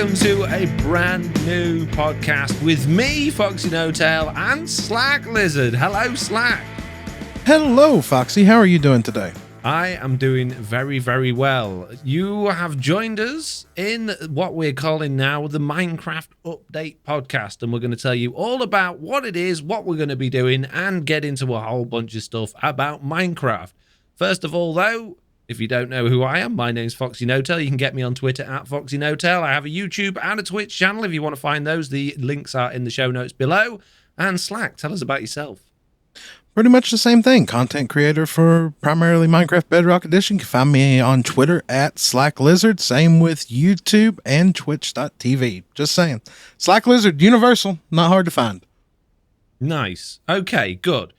welcome to a brand new podcast with me, FoxyNoTail, and SlackLizard. Hello, Slack. Hello, Foxy. How are you doing today? I am doing very, very well. You have joined us in what we're calling now the Minecraft Update podcast, and we're going to tell you all about what it is, what we're going to be doing, and get into a whole bunch of stuff about Minecraft. First of all, though, if you don't know who I am, my name's FoxyNoTail. You can get me on Twitter at FoxyNoTail. I have a YouTube and a Twitch channel. If you want to find those, the links are in the show notes below. And Slack, tell us about yourself. Pretty much the same thing. Content creator for primarily Minecraft Bedrock Edition. You can find me on Twitter at SlackLizard. Same with YouTube and Twitch.tv. Just saying. SlackLizard, universal, not hard to find. Nice. Okay, good.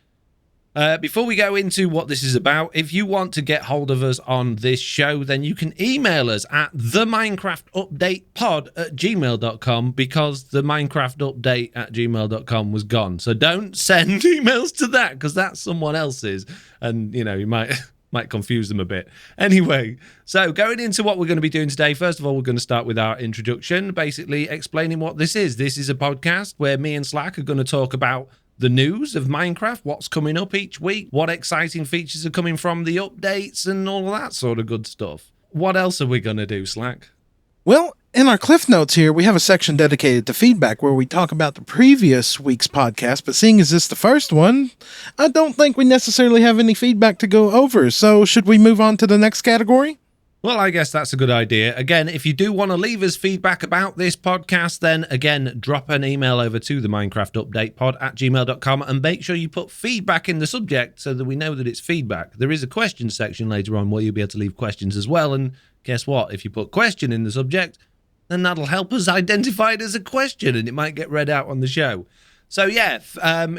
Before we go into what this is about, if you want to get hold of us on this show, then you can email us at theminecraftupdatepod@gmail.com because the minecraftupdate@gmail.com was gone. So don't send emails to that because that's someone else's. And, you know, you might confuse them a bit. Anyway, so going into what we're going to be doing today, first of all, we're going to start with our introduction, basically explaining what this is. This is a podcast where me and Slack are going to talk about the news of Minecraft, what's coming up each week, what exciting features are coming from the updates, and all of that sort of good stuff. What else are we going to do, Slack? Well, in our Cliff Notes here, we have a section dedicated to feedback where we talk about the previous week's podcast, but seeing as this is the first one, I don't think we necessarily have any feedback to go over. So should we move on to the next category? Well, I guess that's a good idea. Again, if you do want to leave us feedback about this podcast, then again, drop an email over to the minecraftupdatepod@gmail.com and make sure you put feedback in the subject so that we know that it's feedback. There is a question section later on where you'll be able to leave questions as well. And guess what? If you put question in the subject, then that'll help us identify it as a question and it might get read out on the show. So yeah,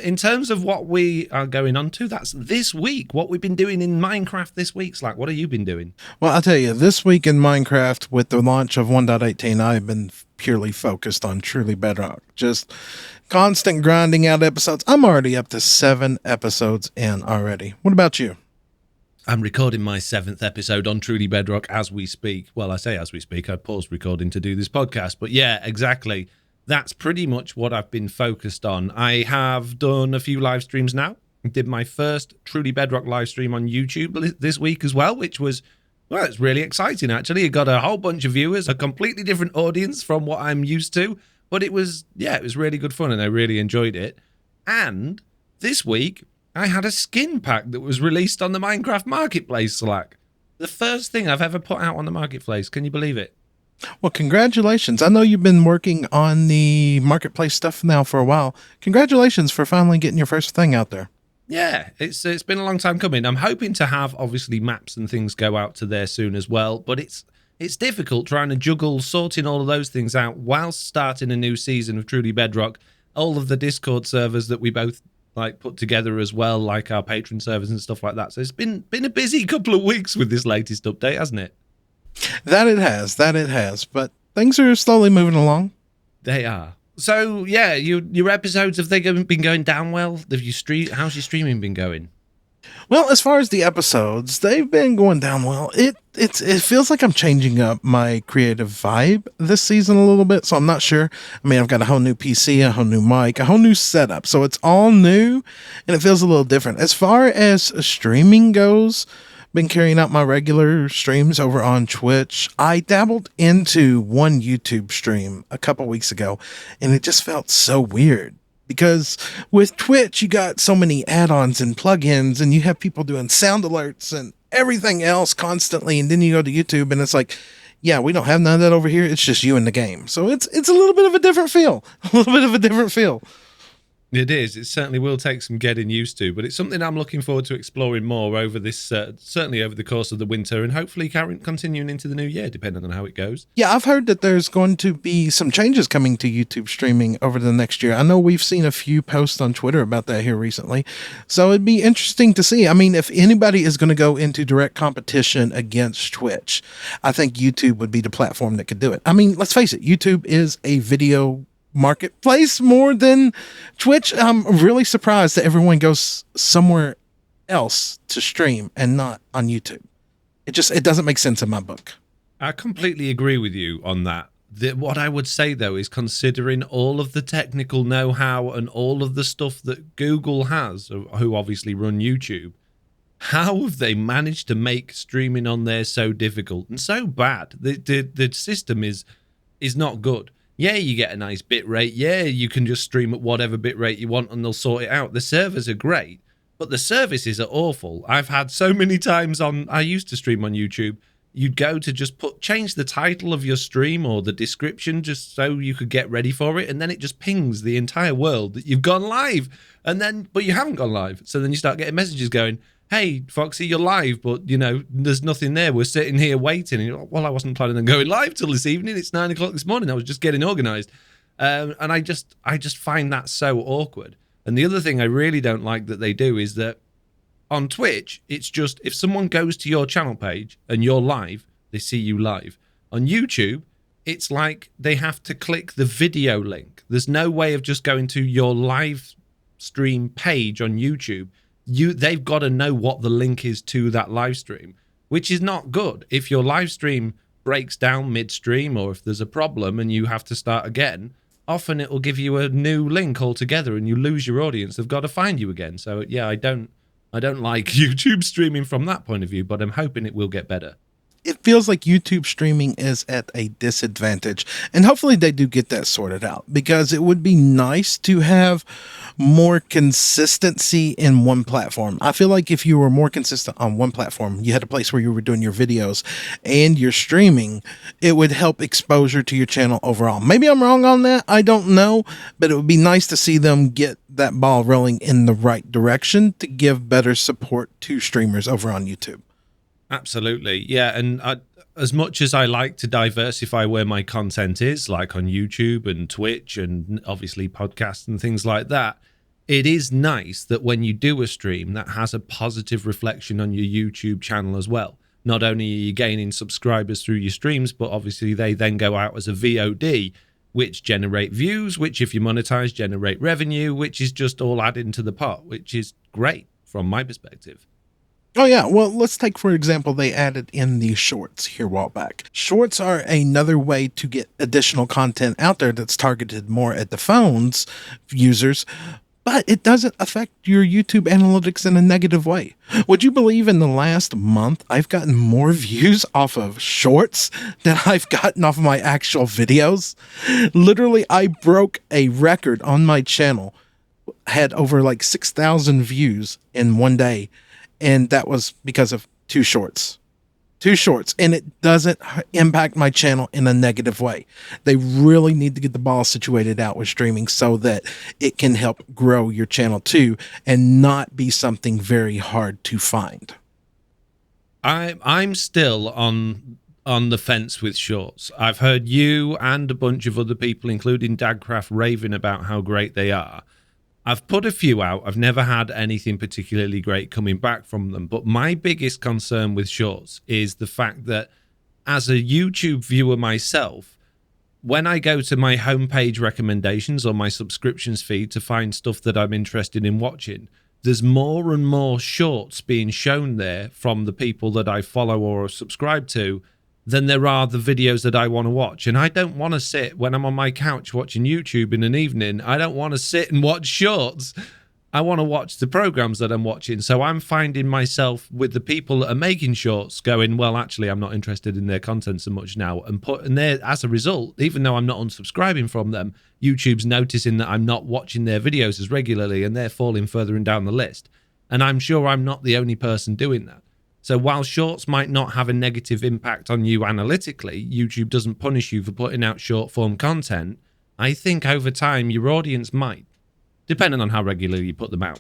in terms of what we are going on to, that's this week, what we've been doing in Minecraft this week. Slack, what have you been doing? Well, I'll tell you, this week in Minecraft, with the launch of 1.18, I've been purely focused on Truly Bedrock. Just constant grinding out episodes. I'm already up to 7 episodes in already. What about you? I'm recording my 7th episode on Truly Bedrock as we speak. Well, I say as we speak. I paused recording to do this podcast. But yeah, exactly. That's pretty much what I've been focused on. I have done a few live streams now. I did my first Truly Bedrock live stream on YouTube this week as well, which was, well, it's really exciting, actually. It got a whole bunch of viewers, a completely different audience from what I'm used to. But it was really good fun and I really enjoyed it. And this week, I had a skin pack that was released on the Minecraft Marketplace, Slack. The first thing I've ever put out on the Marketplace. Can you believe it? Well, congratulations. I know you've been working on the marketplace stuff now for a while. Congratulations for finally getting your first thing out there. Yeah, it's been a long time coming. I'm hoping to have, obviously, maps and things go out to there soon as well, but it's difficult trying to juggle sorting all of those things out whilst starting a new season of Truly Bedrock. All of the Discord servers that we both put together as well, like our patron servers and stuff like that. So it's been a busy couple of weeks with this latest update, hasn't it? That it has, but things are slowly moving along. They are. So, yeah, your episodes, have they been going down well? How's your streaming been going? Well, as far as the episodes, they've been going down well. It feels like I'm changing up my creative vibe this season a little bit, so I'm not sure. I mean, I've got a whole new PC, a whole new mic, a whole new setup, so it's all new, and it feels a little different. As far as streaming goes, been carrying out my regular streams over on Twitch. I dabbled into one YouTube stream a couple weeks ago, and it just felt so weird because with Twitch, you got so many add-ons and plugins, and you have people doing sound alerts and everything else constantly. And then you go to YouTube, and it's like, yeah, we don't have none of that over here. It's just you in the game. So it's a little bit of a different feel. It is. It certainly will take some getting used to, but it's something I'm looking forward to exploring more over this, certainly over the course of the winter, and hopefully continuing into the new year, depending on how it goes. Yeah, I've heard that there's going to be some changes coming to YouTube streaming over the next year. I know we've seen a few posts on Twitter about that here recently, so it'd be interesting to see. I mean, if anybody is going to go into direct competition against Twitch, I think YouTube would be the platform that could do it. I mean, let's face it, YouTube is a video marketplace more than Twitch. I'm really surprised that everyone goes somewhere else to stream and not on YouTube. It doesn't make sense in my book. I completely agree with you on that. What I would say, though, is considering all of the technical know-how and all of the stuff that Google has, who obviously run YouTube, how have they managed to make streaming on there so difficult and so bad? The system is not good. Yeah, you get a nice bit rate. Yeah, you can just stream at whatever bit rate you want and they'll sort it out. The servers are great, but the services are awful. I've had so many times I used to stream on YouTube. You'd go to just change the title of your stream or the description just so you could get ready for it, and then it just pings the entire world that you've gone live, but you haven't gone live. So then you start getting messages going, hey, Foxy, you're live, but, there's nothing there. We're sitting here waiting. And you're like, well, I wasn't planning on going live till this evening. It's 9 o'clock this morning. I was just getting organized. And I just find that so awkward. And the other thing I really don't like that they do is that on Twitch, it's just if someone goes to your channel page and you're live, they see you live. On YouTube, it's like they have to click the video link. There's no way of just going to your live stream page on YouTube. They've got to know what the link is to that live stream, which is not good. If your live stream breaks down midstream or if there's a problem and you have to start again, often it will give you a new link altogether and you lose your audience. They've got to find you again. So yeah, I don't like YouTube streaming from that point of view, but I'm hoping it will get better. It feels like YouTube streaming is at a disadvantage, and hopefully they do get that sorted out, because it would be nice to have more consistency in one platform. I feel like if you were more consistent on one platform, you had a place where you were doing your videos and your streaming, it would help exposure to your channel overall. Maybe I'm wrong on that. I don't know, but it would be nice to see them get that ball rolling in the right direction to give better support to streamers over on YouTube. Absolutely. Yeah. And as much as I like to diversify where my content is, like on YouTube and Twitch and obviously podcasts and things like that, it is nice that when you do a stream that has a positive reflection on your YouTube channel as well. Not only are you gaining subscribers through your streams, but obviously they then go out as a VOD, which generate views, which if you monetize, generate revenue, which is just all added into the pot, which is great from my perspective. Oh, yeah. Well, let's take, for example, they added in the shorts here a while back. Shorts are another way to get additional content out there that's targeted more at the phones users, but it doesn't affect your YouTube analytics in a negative way. Would you believe in the last month, I've gotten more views off of shorts than I've gotten off of my actual videos? Literally, I broke a record on my channel, had over like 6,000 views in one day. And that was because of two shorts, and it doesn't impact my channel in a negative way. They really need to get the ball situated out with streaming so that it can help grow your channel too and not be something very hard to find. I'm still on the fence with shorts. I've heard you and a bunch of other people, including Dagcraft, raving about how great they are. I've put a few out. I've never had anything particularly great coming back from them. But my biggest concern with shorts is the fact that as a YouTube viewer myself, when I go to my homepage recommendations or my subscriptions feed to find stuff that I'm interested in watching, there's more and more shorts being shown there from the people that I follow or subscribe to than there are the videos that I want to watch. And I don't want to sit when I'm on my couch watching YouTube in an evening. I don't want to sit and watch shorts. I want to watch the programs that I'm watching. So I'm finding myself with the people that are making shorts going, well, actually, I'm not interested in their content so much now. And there, as a result, even though I'm not unsubscribing from them, YouTube's noticing that I'm not watching their videos as regularly and they're falling further and down the list. And I'm sure I'm not the only person doing that. So while shorts might not have a negative impact on you analytically, YouTube doesn't punish you for putting out short form content. I think over time your audience might, depending on how regularly you put them out.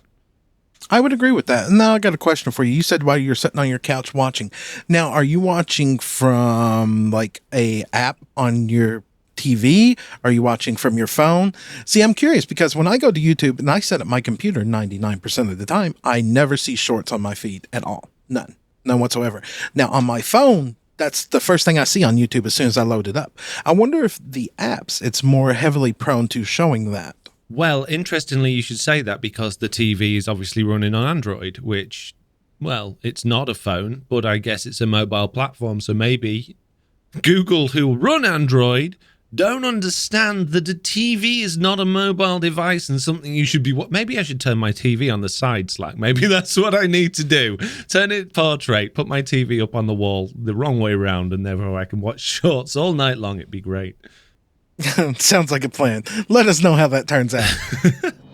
I would agree with that. Now I got a question for you. You said while you're sitting on your couch watching. Now, are you watching from like a app on your TV? Are you watching from your phone? See, I'm curious because when I go to YouTube and I set up my computer 99% of the time, I never see shorts on my feed at all. None whatsoever. Now on my phone, that's the first thing I see on YouTube as soon as I load it up. I wonder if the apps, it's more heavily prone to showing that. Well, interestingly, you should say that because the TV is obviously running on Android, which, well, it's not a phone, but I guess it's a mobile platform. So maybe Google, who run Android, don't understand that a TV is not a mobile device and something you should be... Maybe I should turn my TV on the side, Slack. Maybe that's what I need to do. Turn it portrait, put my TV up on the wall the wrong way around, and therefore I can watch shorts all night long. It'd be great. Sounds like a plan. Let us know how that turns out.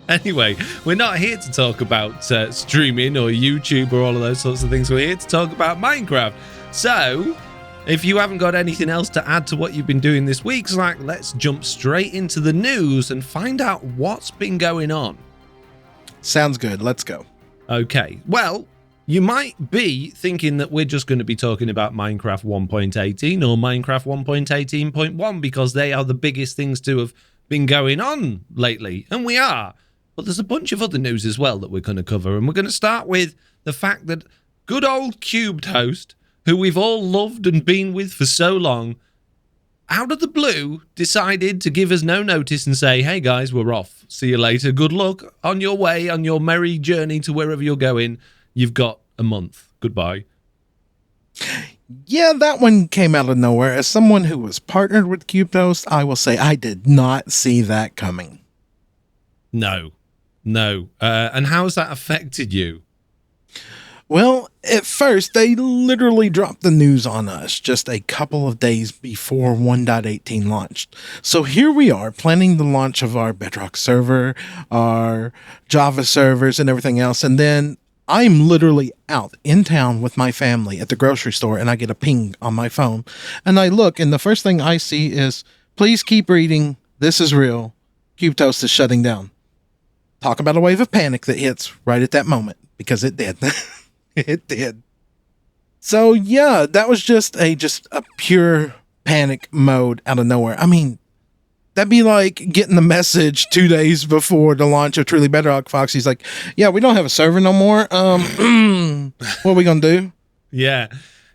Anyway, we're not here to talk about streaming or YouTube or all of those sorts of things. We're here to talk about Minecraft. So, if you haven't got anything else to add to what you've been doing this week, Slack, let's jump straight into the news and find out what's been going on. Sounds good. Let's go. Okay. Well, you might be thinking that we're just going to be talking about Minecraft 1.18 or Minecraft 1.18.1 because they are the biggest things to have been going on lately, and we are. But there's a bunch of other news as well that we're going to cover, and we're going to start with the fact that good old CubedHost, who we've all loved and been with for so long, out of the blue decided to give us no notice and say, hey guys, we're off. See you later. Good luck on your way, on your merry journey to wherever you're going. You've got a month. Goodbye. Yeah, that one came out of nowhere. As someone who was partnered with CubedHost, I will say I did not see that coming. No. And how has that affected you? Well, at first, they literally dropped the news on us just a couple of days before 1.18 launched. So here we are planning the launch of our Bedrock server, our Java servers, and everything else. And then I'm literally out in town with my family at the grocery store, and I get a ping on my phone. And I look, and the first thing I see is, please keep reading. This is real. CubedHost is shutting down. Talk about a wave of panic that hits right at that moment, because it did. It did. So yeah, that was just a pure panic mode out of nowhere. I mean, that'd be like getting the message 2 days before the launch of Truly Bedrock. Foxy's like, yeah, we don't have a server no more. What are we gonna do? Yeah.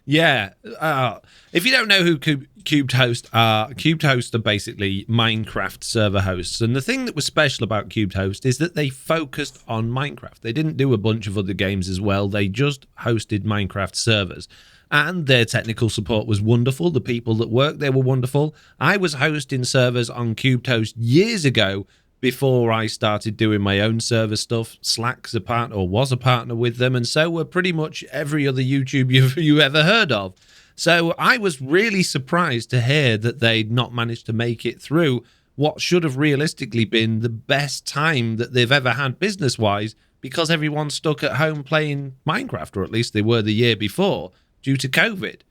If you don't know who CubedHost are basically Minecraft server hosts. And the thing that was special about CubedHost is that they focused on Minecraft. They didn't do a bunch of other games as well. They just hosted Minecraft servers. And their technical support was wonderful. The people that worked there were wonderful. I was hosting servers on CubedHost years ago before I started doing my own server stuff. Slack's a partner, or was a partner with them, and so were pretty much every other YouTuber you ever heard of. So I was really surprised to hear that they'd not managed to make it through what should have realistically been the best time that they've ever had business-wise, because everyone's stuck at home playing Minecraft, or at least they were the year before, due to COVID.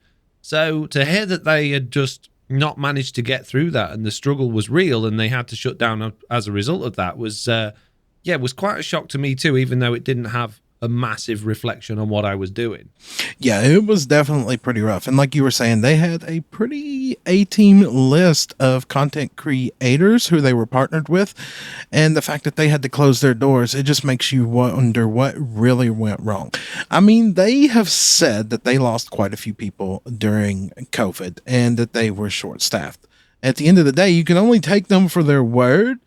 So to hear that they had just not managed to get through that and the struggle was real and they had to shut down as a result of that was quite a shock to me too, even though it didn't have a massive reflection on what I was doing. Yeah, it was definitely pretty rough. And like you were saying, they had a pretty A-team list of content creators who they were partnered with. And the fact that they had to close their doors, it just makes you wonder what really went wrong. I mean, they have said that they lost quite a few people during COVID and that they were short-staffed. At the end of the day, you can only take them for their word.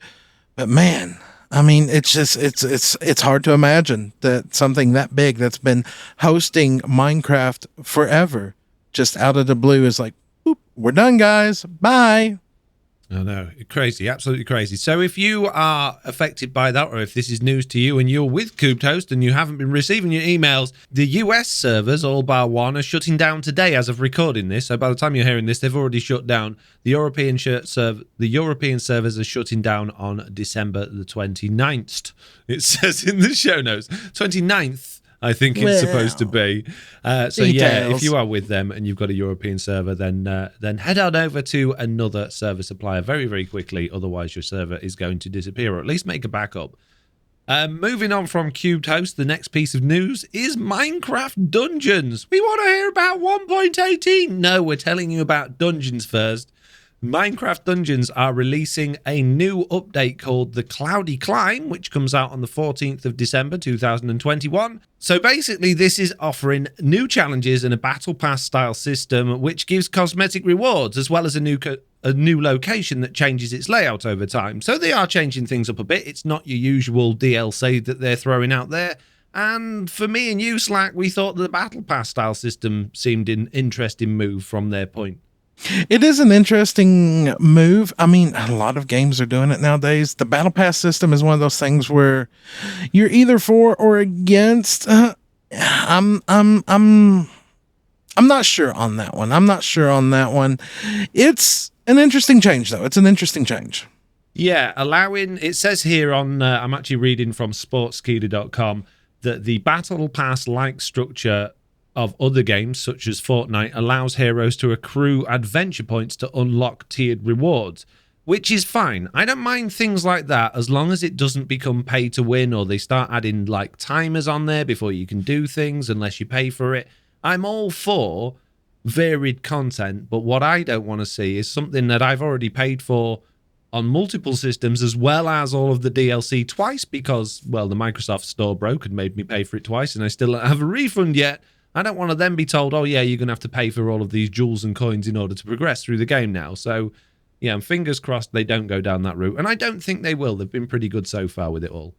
But man, I mean, it's just, it's hard to imagine that something that big that's been hosting Minecraft forever, just out of the blue is like, boop, we're done, guys. Bye. I know. Crazy. Absolutely crazy. So if you are affected by that, or if this is news to you and you're with CubedHost and you haven't been receiving your emails, the US servers, all bar one, are shutting down today as of recording this. So by the time you're hearing this, they've already shut down. The European servers are shutting down on December the 29th. It says in the show notes, 29th. I think it's supposed to be. So yeah, if you are with them and you've got a European server, then head on over to another server supplier very, very quickly. Otherwise, your server is going to disappear, or at least make a backup. Moving on from CubedHost, the next piece of news is Minecraft Dungeons. We want to hear about 1.18. No, we're telling you about Dungeons first. Minecraft Dungeons are releasing a new update called The Cloudy Climb, which comes out on the 14th of December 2021. So basically, this is offering new challenges and a battle pass style system, which gives cosmetic rewards, as well as a new location that changes its layout over time. So they are changing things up a bit. It's not your usual DLC that they're throwing out there. And for me and you, Slack, we thought the battle pass style system seemed an interesting move from their point. It is an interesting move. I mean, a lot of games are doing it nowadays. The battle pass system is one of those things where you're either for or against. I'm not sure on that one. It's an interesting change, though. It's an interesting change. Yeah, allowing, it says here on, I'm actually reading from sportskeeda.com, that the Battle Pass-like structure of other games, such as Fortnite, allows heroes to accrue adventure points to unlock tiered rewards, which is fine. I don't mind things like that, as long as it doesn't become pay to win, or they start adding, like, timers on there before you can do things, unless you pay for it. I'm all for varied content, but what I don't want to see is something that I've already paid for on multiple systems, as well as all of the DLC twice, because, well, the Microsoft store broke and made me pay for it twice, and I still don't have a refund yet. I don't want to then be told, oh yeah, you're going to have to pay for all of these jewels and coins in order to progress through the game now. So, yeah, I'm fingers crossed they don't go down that route, and I don't think they will. They've been pretty good so far with it all.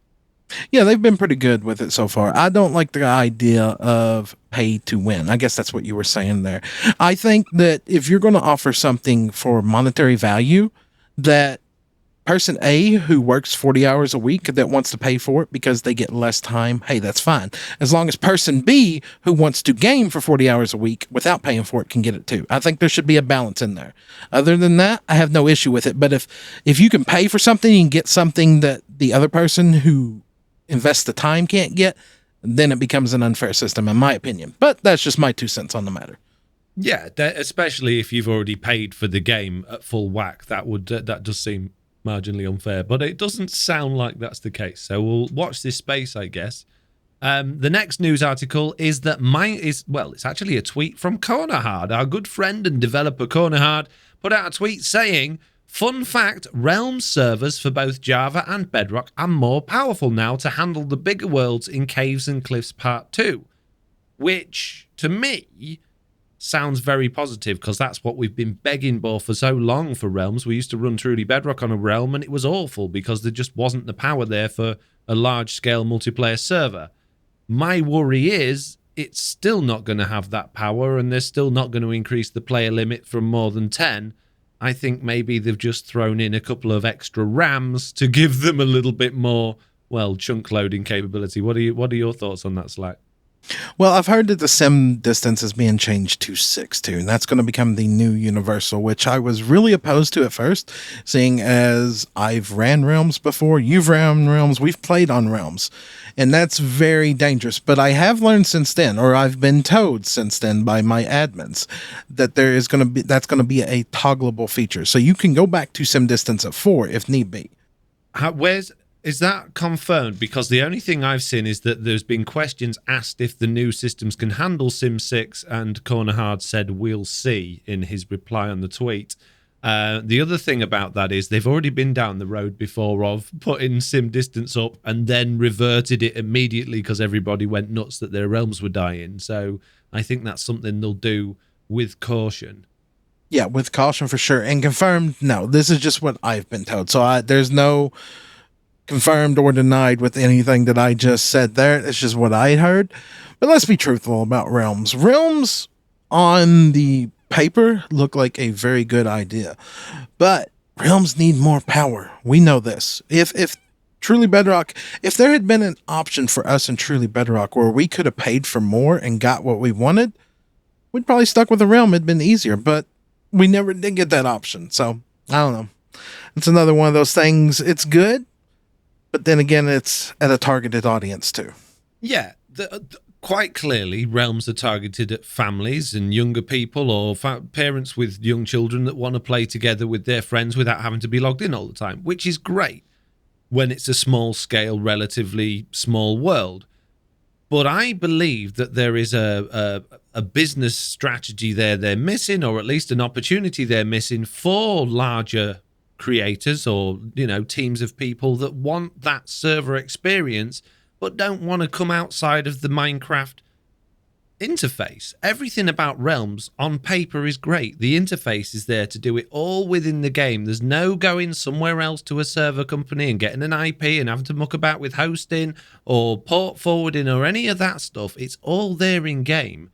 Yeah, they've been pretty good with it so far. I don't like the idea of pay to win. I guess that's what you were saying there. I think that if you're going to offer something for monetary value, that person A who works 40 hours a week that wants to pay for it because they get less time, hey, that's fine. As long as person B who wants to game for 40 hours a week without paying for it can get it too. I think there should be a balance in there. Other than that, I have no issue with it. But if you can pay for something and get something that the other person who invests the time can't get, then it becomes an unfair system, in my opinion. But that's just my 2 cents on the matter. Yeah, especially if you've already paid for the game at full whack, that does seem marginally unfair, but it doesn't sound like that's the case. So we'll watch this space, I guess. The next news article is that it's actually a tweet from Cornerhard. Our good friend and developer Cornerhard put out a tweet saying, fun fact, Realms servers for both Java and Bedrock are more powerful now to handle the bigger worlds in Caves and Cliffs Part 2. Which, to me, sounds very positive, because that's what we've been begging for so long for Realms. We used to run Truly Bedrock on a Realm, and it was awful because there just wasn't the power there for a large-scale multiplayer server. My worry is it's still not going to have that power, and they're still not going to increase the player limit from more than 10. I think maybe they've just thrown in a couple of extra RAMs to give them a little bit more, well, chunk loading capability. What are your thoughts on that, Slack? Well, I've heard that the sim distance is being changed to 6 and that's going to become the new universal, which I was really opposed to at first, seeing as I've ran Realms before, you've ran Realms, we've played on Realms, and that's very dangerous. But I have learned since then, or I've been told since then by my admins, that that's going to be a toggleable feature, so you can go back to sim distance at 4 if need be. Is that confirmed? Because the only thing I've seen is that there's been questions asked if the new systems can handle Sim 6, and Cornerhard said, we'll see, in his reply on the tweet. The other thing about that is they've already been down the road before of putting Sim distance up and then reverted it immediately because everybody went nuts that their realms were dying. So I think that's something they'll do with caution. Yeah, with caution for sure. And confirmed, no, this is just what I've been told. So there's no confirmed or denied with anything that I just said there. It's just what I heard. But let's be truthful about Realms. Realms on the paper look like a very good idea, but Realms need more power. We know this. If Truly Bedrock, if there had been an option for us in Truly Bedrock where we could have paid for more and got what we wanted, we'd probably stuck with the Realm. It'd been easier, but we never did get that option. So I don't know. It's another one of those things. It's good, but then again, it's at a targeted audience too. Yeah, quite clearly, Realms are targeted at families and younger people, or parents with young children that want to play together with their friends without having to be logged in all the time, which is great when it's a small-scale, relatively small world. But I believe that there is a business strategy there they're missing, or at least an opportunity they're missing for larger creators or, teams of people that want that server experience but don't want to come outside of the Minecraft interface. Everything about Realms on paper is great. The interface is there to do it all within the game. There's no going somewhere else to a server company and getting an IP and having to muck about with hosting or port forwarding or any of that stuff. It's all there in game.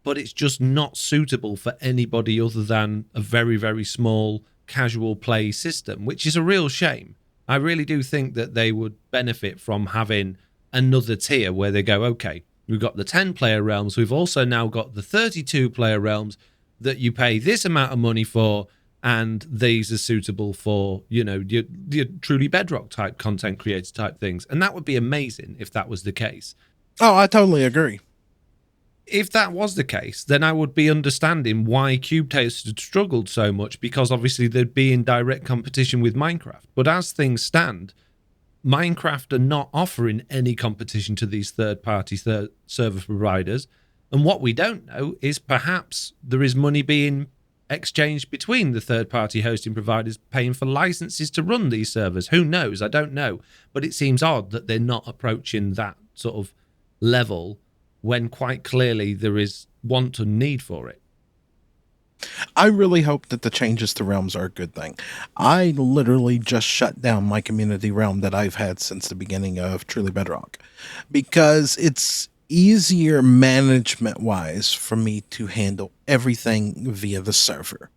but it's just not suitable for anybody other than a very, very small casual play system, which is a real shame. I really do think that they would benefit from having another tier where they go, okay, we've got the 10-player realms, we've also now got the 32-player realms that you pay this amount of money for, and these are suitable for, you know, your truly Bedrock type content creator type things. And that would be amazing if that was the case. Oh, I totally agree. If that was the case, then I would be understanding why CubedHost had struggled so much, because obviously they'd be in direct competition with Minecraft. But as things stand, Minecraft are not offering any competition to these third-party server providers. And what we don't know is perhaps there is money being exchanged between the third-party hosting providers paying for licenses to run these servers. Who knows? I don't know. But it seems odd that they're not approaching that sort of level when quite clearly there is want and need for it. I really hope that the changes to realms are a good thing. I literally just shut down my community realm that I've had since the beginning of Truly Bedrock, because it's easier management wise for me to handle everything via the server.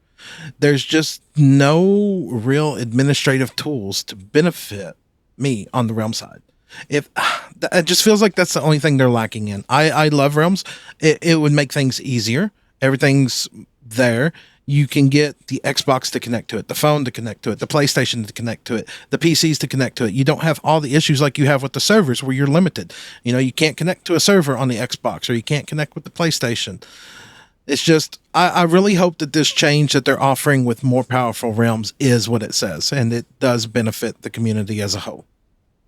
There's just no real administrative tools to benefit me on the realm side. If it just feels like that's the only thing they're lacking in. I love realms. It would make things easier. Everything's there. You can get the Xbox to connect to it, the phone to connect to it, the PlayStation to connect to it, the PCs to connect to it. You don't have all the issues like you have with the servers where you're limited. You know, you can't connect to a server on the Xbox, or you can't connect with the PlayStation. It's just, I really hope that this change that they're offering with more powerful realms is what it says, and it does benefit the community as a whole.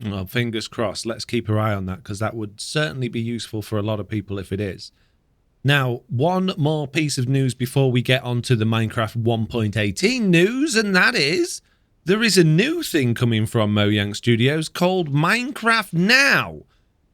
Well, fingers crossed. Let's keep our eye on that, because that would certainly be useful for a lot of people if it is. Now, one more piece of news before we get on to the Minecraft 1.18 news, and that is there is a new thing coming from Mojang Studios called Minecraft Now,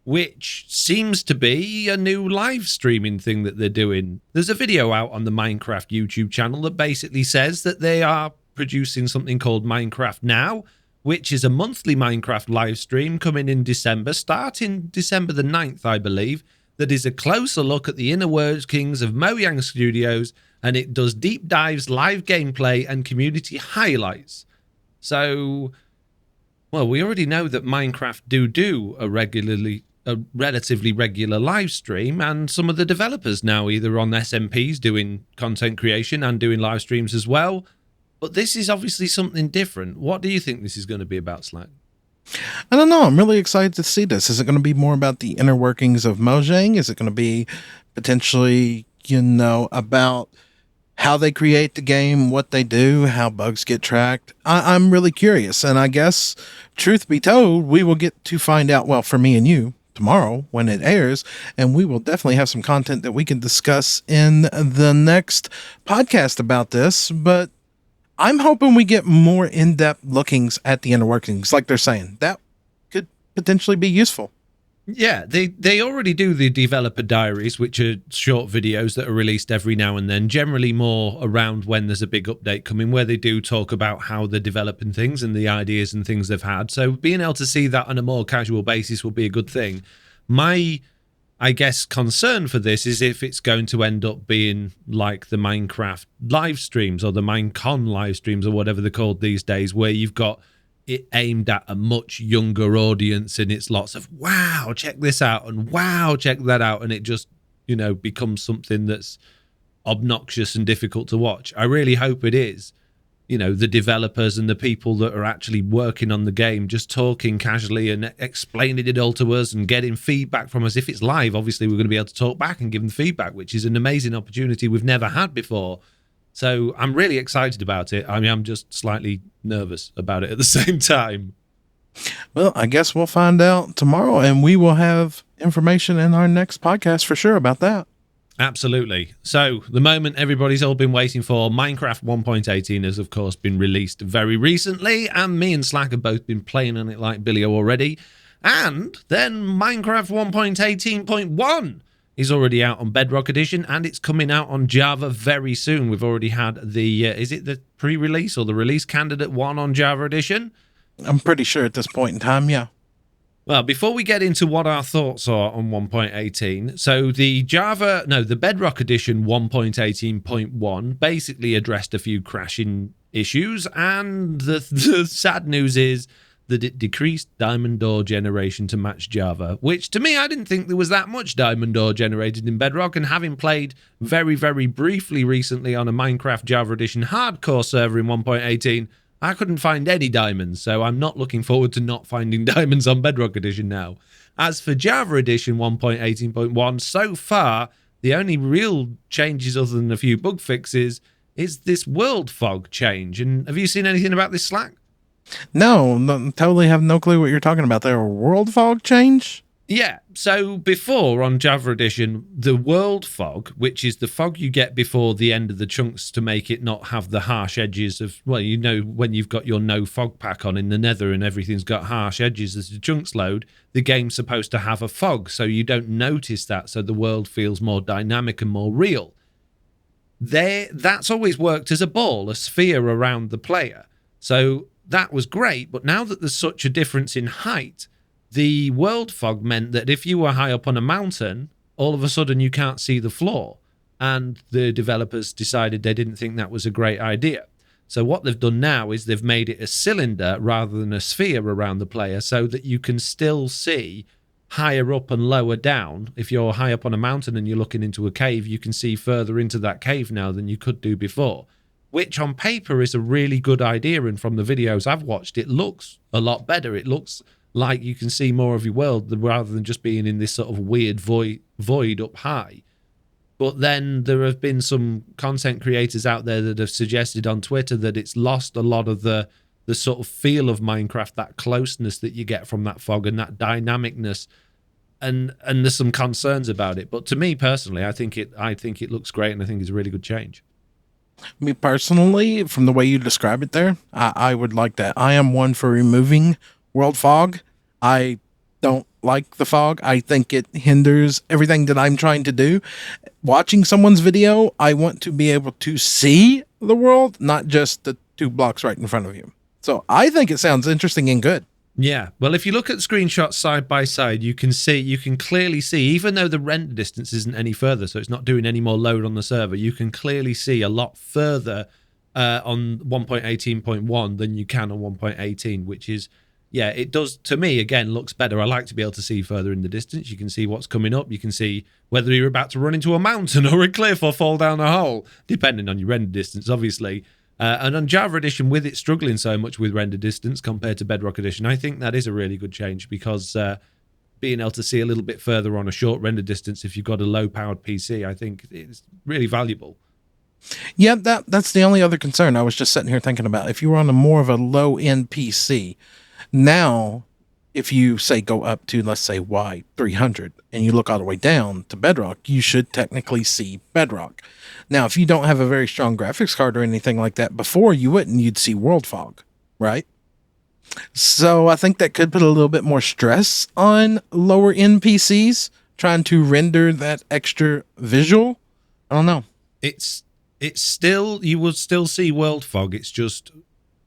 which seems to be a new live streaming thing that they're doing. There's a video out on the Minecraft YouTube channel that basically says that they are producing something called Minecraft Now, which is a monthly Minecraft live stream coming in December, starting December the 9th, I believe, that is a closer look at the inner workings of Mojang Studios, and it does deep dives, live gameplay, and community highlights. So, well, we already know that Minecraft do a relatively regular live stream, and some of the developers now either on SMPs doing content creation and doing live streams as well. But this is obviously something different. What do you think this is going to be about, Slack? I don't know. I'm really excited to see this. Is it going to be more about the inner workings of Mojang? Is it going to be potentially, about how they create the game, what they do, how bugs get tracked? I'm really curious. And I guess, truth be told, we will get to find out, well, for me and you, tomorrow when it airs, and we will definitely have some content that we can discuss in the next podcast about this. But I'm hoping we get more in-depth lookings at the inner workings, like they're saying. That could potentially be useful. Yeah, they already do the developer diaries, which are short videos that are released every now and then, generally more around when there's a big update coming, where they do talk about how they're developing things and the ideas and things they've had. So being able to see that on a more casual basis will be a good thing. My, I guess, concern for this is if it's going to end up being like the Minecraft live streams or the Minecon live streams or whatever they're called these days, where you've got it aimed at a much younger audience and it's lots of, wow, check this out, and wow, check that out. And it just, becomes something that's obnoxious and difficult to watch. I really hope it is, the developers and the people that are actually working on the game, just talking casually and explaining it all to us and getting feedback from us. If it's live, obviously we're going to be able to talk back and give them feedback, which is an amazing opportunity we've never had before. So I'm really excited about it. I mean, I'm just slightly nervous about it at the same time. Well, I guess we'll find out tomorrow, and we will have information in our next podcast for sure about that. Absolutely. So the moment everybody's all been waiting for, Minecraft 1.18 has, of course, been released very recently, and me and Slack have both been playing on it like Billy already. And then Minecraft 1.18.1 is already out on Bedrock Edition, and it's coming out on Java very soon. We've already had the, is it the pre-release or the release candidate 1 on Java Edition? I'm pretty sure at this point in time, yeah. Well, before we get into what our thoughts are on 1.18, so the Bedrock Edition 1.18.1 basically addressed a few crashing issues, and the sad news is that it decreased diamond ore generation to match Java, which to me, I didn't think there was that much diamond ore generated in Bedrock, and having played very, very briefly recently on a Minecraft Java Edition hardcore server in 1.18, I couldn't find any diamonds, so I'm not looking forward to not finding diamonds on Bedrock Edition now. As for Java Edition 1.18.1, so far, the only real changes other than a few bug fixes is this world fog change. And have you seen anything about this, Slack? No, totally have no clue what you're talking about there. World fog change? Yeah, so before on Java Edition, the world fog, which is the fog you get before the end of the chunks to make it not have the harsh edges of, well, you know, when you've got your no fog pack on in the nether and everything's got harsh edges as the chunks load, the game's supposed to have a fog, so you don't notice that, so the world feels more dynamic and more real. That's always worked as a ball, a sphere around the player. So that was great, but now that there's such a difference in height, the world fog meant that if you were high up on a mountain, all of a sudden you can't see the floor. And the developers decided they didn't think that was a great idea. So what they've done now is they've made it a cylinder rather than a sphere around the player so that you can still see higher up and lower down. If you're high up on a mountain and you're looking into a cave, you can see further into that cave now than you could do before, which on paper is a really good idea. And from the videos I've watched, it looks a lot better. It looks like you can see more of your world rather than just being in this sort of weird void up high. But then there have been some content creators out there that have suggested on Twitter that it's lost a lot of the sort of feel of Minecraft, that closeness that you get from that fog and that dynamicness. And there's some concerns about it. But to me personally, I think it looks great, and I think it's a really good change. Me personally, from the way you describe it there, I would like that. I am one for removing world fog. I don't like the fog. I think it hinders everything that I'm trying to do. Watching someone's video, I want to be able to see the world, not just the 2 blocks right in front of you. So I think it sounds interesting and good. Yeah, well, if you look at screenshots side by side, you can clearly see, even though the render distance isn't any further, so it's not doing any more load on the server, you can clearly see a lot further on 1.18.1 than you can on 1.18, which is, yeah, it does, to me, again, looks better. I like to be able to see further in the distance. You can see what's coming up. You can see whether you're about to run into a mountain or a cliff or fall down a hole, depending on your render distance, obviously. And on Java Edition, with it struggling so much with render distance compared to Bedrock Edition, I think that is a really good change, because being able to see a little bit further on a short render distance if you've got a low-powered PC, I think it's really valuable. Yeah, that's the only other concern I was just sitting here thinking about. If you were on a more of a low-end PC, now, if you say go up to, let's say, Y300 and you look all the way down to Bedrock, you should technically see Bedrock. Now, if you don't have a very strong graphics card or anything like that, before you wouldn't, you'd see world fog, right? So I think that could put a little bit more stress on lower end PCs trying to render that extra visual. I don't know. It's still, you will still see world fog. It's just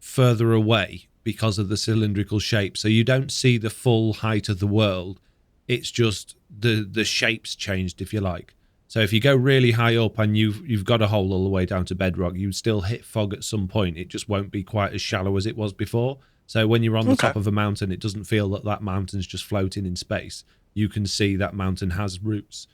further away because of the cylindrical shape. So you don't see the full height of the world. It's just the shape's changed, if you like. So if you go really high up and you've got a hole all the way down to Bedrock, you still hit fog at some point. It just won't be quite as shallow as it was before. So when you're on the top of a mountain, it doesn't feel that mountain's just floating in space. You can see that mountain has roots.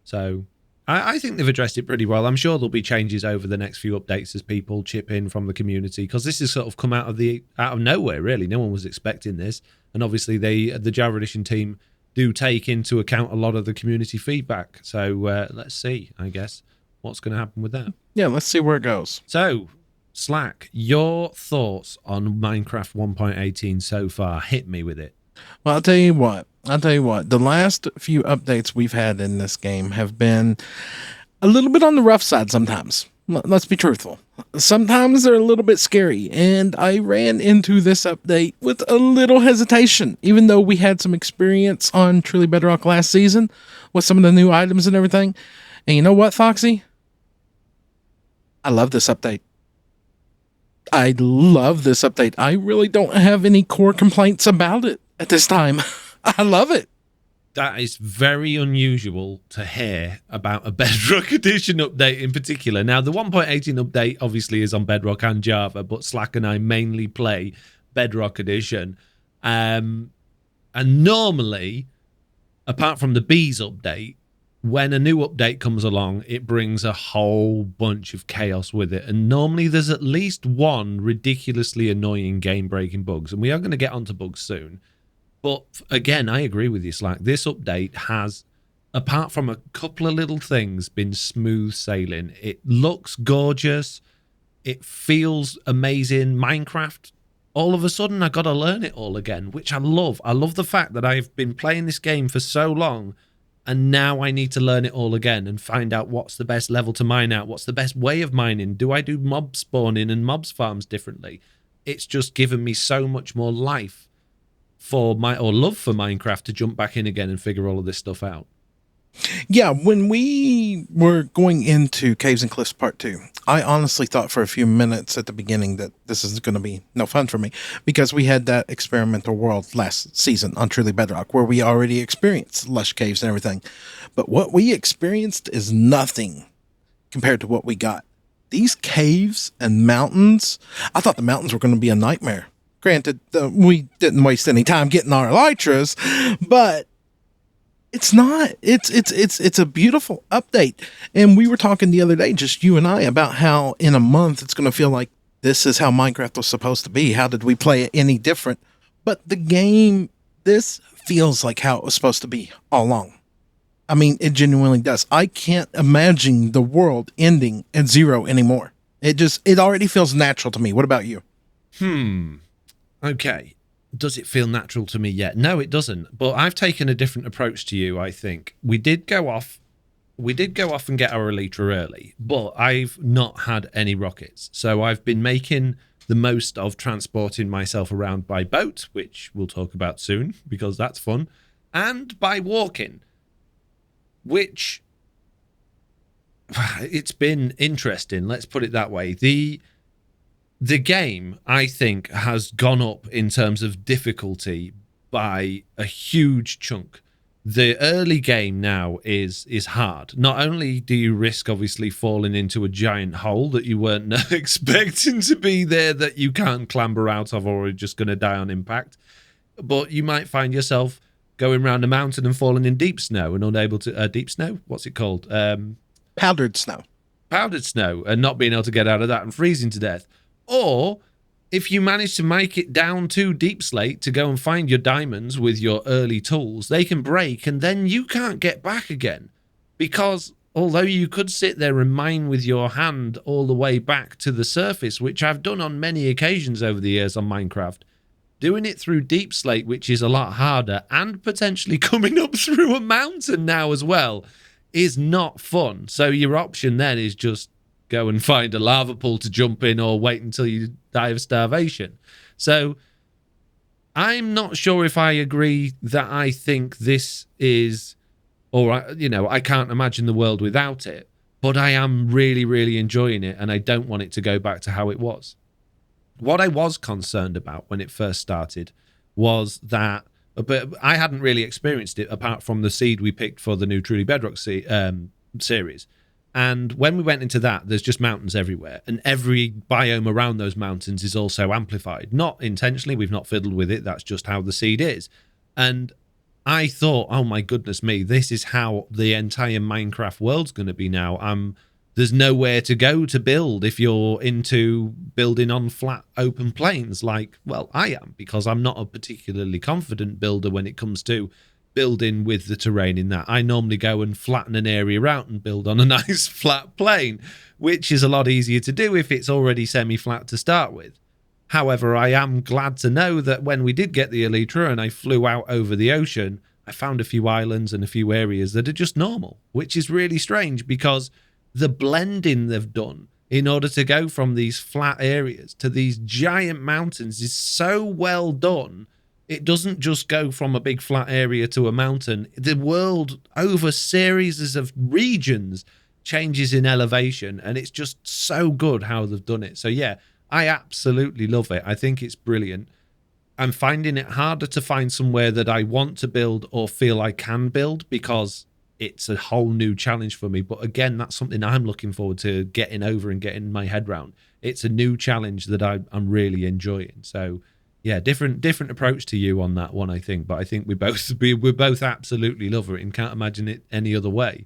So I think they've addressed it pretty well. I'm sure there'll be changes over the next few updates as people chip in from the community, because this has sort of come out of nowhere, really. No one was expecting this. And obviously the Java Edition team do take into account a lot of the community feedback. So let's see, I guess, what's going to happen with that. Yeah, let's see where it goes. So, Slack, your thoughts on Minecraft 1.18 so far? Hit me with it. Well, I'll tell you what. The last few updates we've had in this game have been a little bit on the rough side sometimes. Let's be truthful. Sometimes they're a little bit scary, and I ran into this update with a little hesitation, even though we had some experience on Truly Bedrock last season with some of the new items and everything. And you know what, Foxy? I love this update. I really don't have any core complaints about it at this time. I love it. That is very unusual to hear about a Bedrock Edition update in particular. Now, the 1.18 update obviously is on Bedrock and Java, but Slack and I mainly play Bedrock Edition. And normally, apart from the Bees update, when a new update comes along, it brings a whole bunch of chaos with it. And normally there's at least one ridiculously annoying game-breaking bugs. And we are going to get onto bugs soon. But again, I agree with you, Slack. This update has, apart from a couple of little things, been smooth sailing. It looks gorgeous. It feels amazing. Minecraft, all of a sudden, I got to learn it all again, which I love. I love the fact that I've been playing this game for so long, and now I need to learn it all again and find out what's the best level to mine at, what's the best way of mining. Do I do mob spawning and mobs farms differently? It's just given me so much more life love for Minecraft to jump back in again and figure all of this stuff out. Yeah, when we were going into Caves and Cliffs Part 2, I honestly thought for a few minutes at the beginning that this is going to be no fun for me, because we had that experimental world last season on Truly Bedrock where we already experienced lush caves and everything. But what we experienced is nothing compared to what we got. These caves and mountains, I thought the mountains were going to be a nightmare. Granted, we didn't waste any time getting our elytras, but it's not. It's a beautiful update. And we were talking the other day, just you and I, about how in a month it's going to feel like this is how Minecraft was supposed to be. How did we play it any different? But the game, this feels like how it was supposed to be all along. I mean, it genuinely does. I can't imagine the world ending at 0 anymore. It already feels natural to me. What about you? Okay. Does it feel natural to me yet? No, it doesn't. But I've taken a different approach to you, I think. We did go off and get our elytra early, but I've not had any rockets. So I've been making the most of transporting myself around by boat, which we'll talk about soon because that's fun, and by walking, which it's been interesting. Let's put it that way. The game, I think, has gone up in terms of difficulty by a huge chunk. The early game now is hard. Not only do you risk, obviously, falling into a giant hole that you weren't expecting to be there, that you can't clamber out of or are just going to die on impact, but you might find yourself going around a mountain and falling in deep snow and unable to... deep snow? What's it called? Powdered snow. Powdered snow, and not being able to get out of that and freezing to death. Or if you manage to make it down to Deep Slate to go and find your diamonds with your early tools, they can break and then you can't get back again. Because although you could sit there and mine with your hand all the way back to the surface, which I've done on many occasions over the years on Minecraft, doing it through Deep Slate, which is a lot harder, and potentially coming up through a mountain now as well, is not fun. So your option then is just go and find a lava pool to jump in or wait until you die of starvation. So I'm not sure if I agree that I think this is, or, I can't imagine the world without it, but I am really, really enjoying it and I don't want it to go back to how it was. What I was concerned about when it first started was that, but I hadn't really experienced it apart from the seed we picked for the new Truly Bedrock series. And when we went into that, there's just mountains everywhere. And every biome around those mountains is also amplified. Not intentionally, we've not fiddled with it. That's just how the seed is. And I thought, oh my goodness me, this is how the entire Minecraft world's going to be now. There's nowhere to go to build if you're into building on flat open plains like, well, I am, because I'm not a particularly confident builder when it comes to building with the terrain in that. I normally go and flatten an area out and build on a nice flat plane, which is a lot easier to do if it's already semi-flat to start with. However, I am glad to know that when we did get the elytra and I flew out over the ocean, I found a few islands and a few areas that are just normal, which is really strange because the blending they've done in order to go from these flat areas to these giant mountains is so well done. It doesn't just go from a big flat area to a mountain. The world, over series of regions, changes in elevation, and it's just so good how they've done it. So yeah, I absolutely love it. I think it's brilliant. I'm finding it harder to find somewhere that I want to build or feel I can build because it's a whole new challenge for me. But again, that's something I'm looking forward to getting over and getting my head around. It's a new challenge that I'm really enjoying. So yeah, different approach to you on that one, I think. But I think we both absolutely love it and can't imagine it any other way.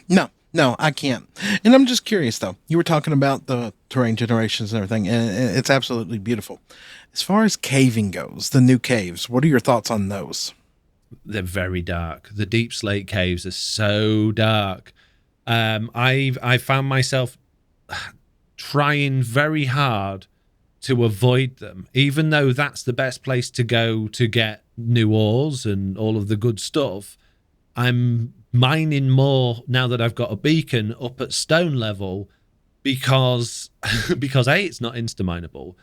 No, I can't. And I'm just curious, though. You were talking about the terrain generations and everything, and it's absolutely beautiful. As far as caving goes, the new caves, what are your thoughts on those? They're very dark. The deep slate caves are so dark. I found myself trying very hard to avoid them, even though that's the best place to go to get new ores and all of the good stuff. I'm mining more now that I've got a beacon up at stone level because A, it's not insta-mineable.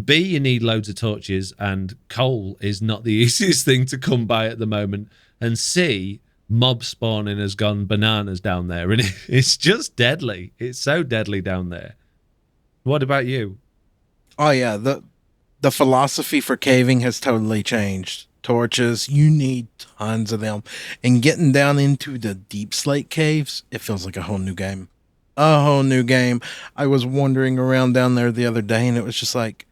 B, you need loads of torches and coal is not the easiest thing to come by at the moment. And C, mob spawning has gone bananas down there and it's just deadly. It's so deadly down there. What about you? Oh, yeah, the philosophy for caving has totally changed. Torches, you need tons of them. And getting down into the deep slate caves, it feels like a whole new game. A whole new game. I was wandering around down there the other day and it was just like,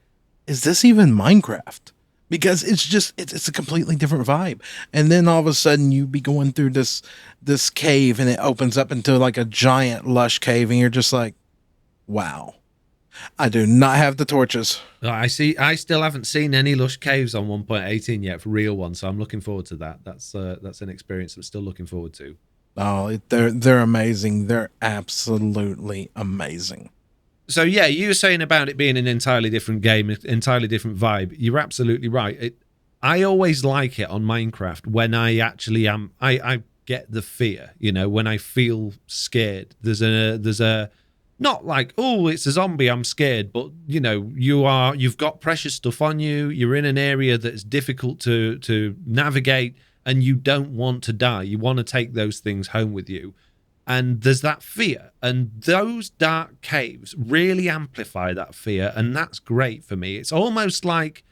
is this even Minecraft? Because it's a completely different vibe. And then all of a sudden you be going through this cave and it opens up into like a giant lush cave and you're just like, wow. I do not have the torches. I still haven't seen any lush caves on 1.18 yet for real ones, so I'm looking forward to that. That's an experience I'm still looking forward to. Oh, they're amazing. They're absolutely amazing. So yeah, you were saying about it being an entirely different game, entirely different vibe. You're absolutely right. I always like it on Minecraft when I actually am. I get the fear, when I feel scared. There's a not like, oh, it's a zombie, I'm scared, but you've got precious stuff on you. You're in an area that's difficult to navigate, and you don't want to die. You want to take those things home with you. And there's that fear, and those dark caves really amplify that fear, and that's great for me. It's almost like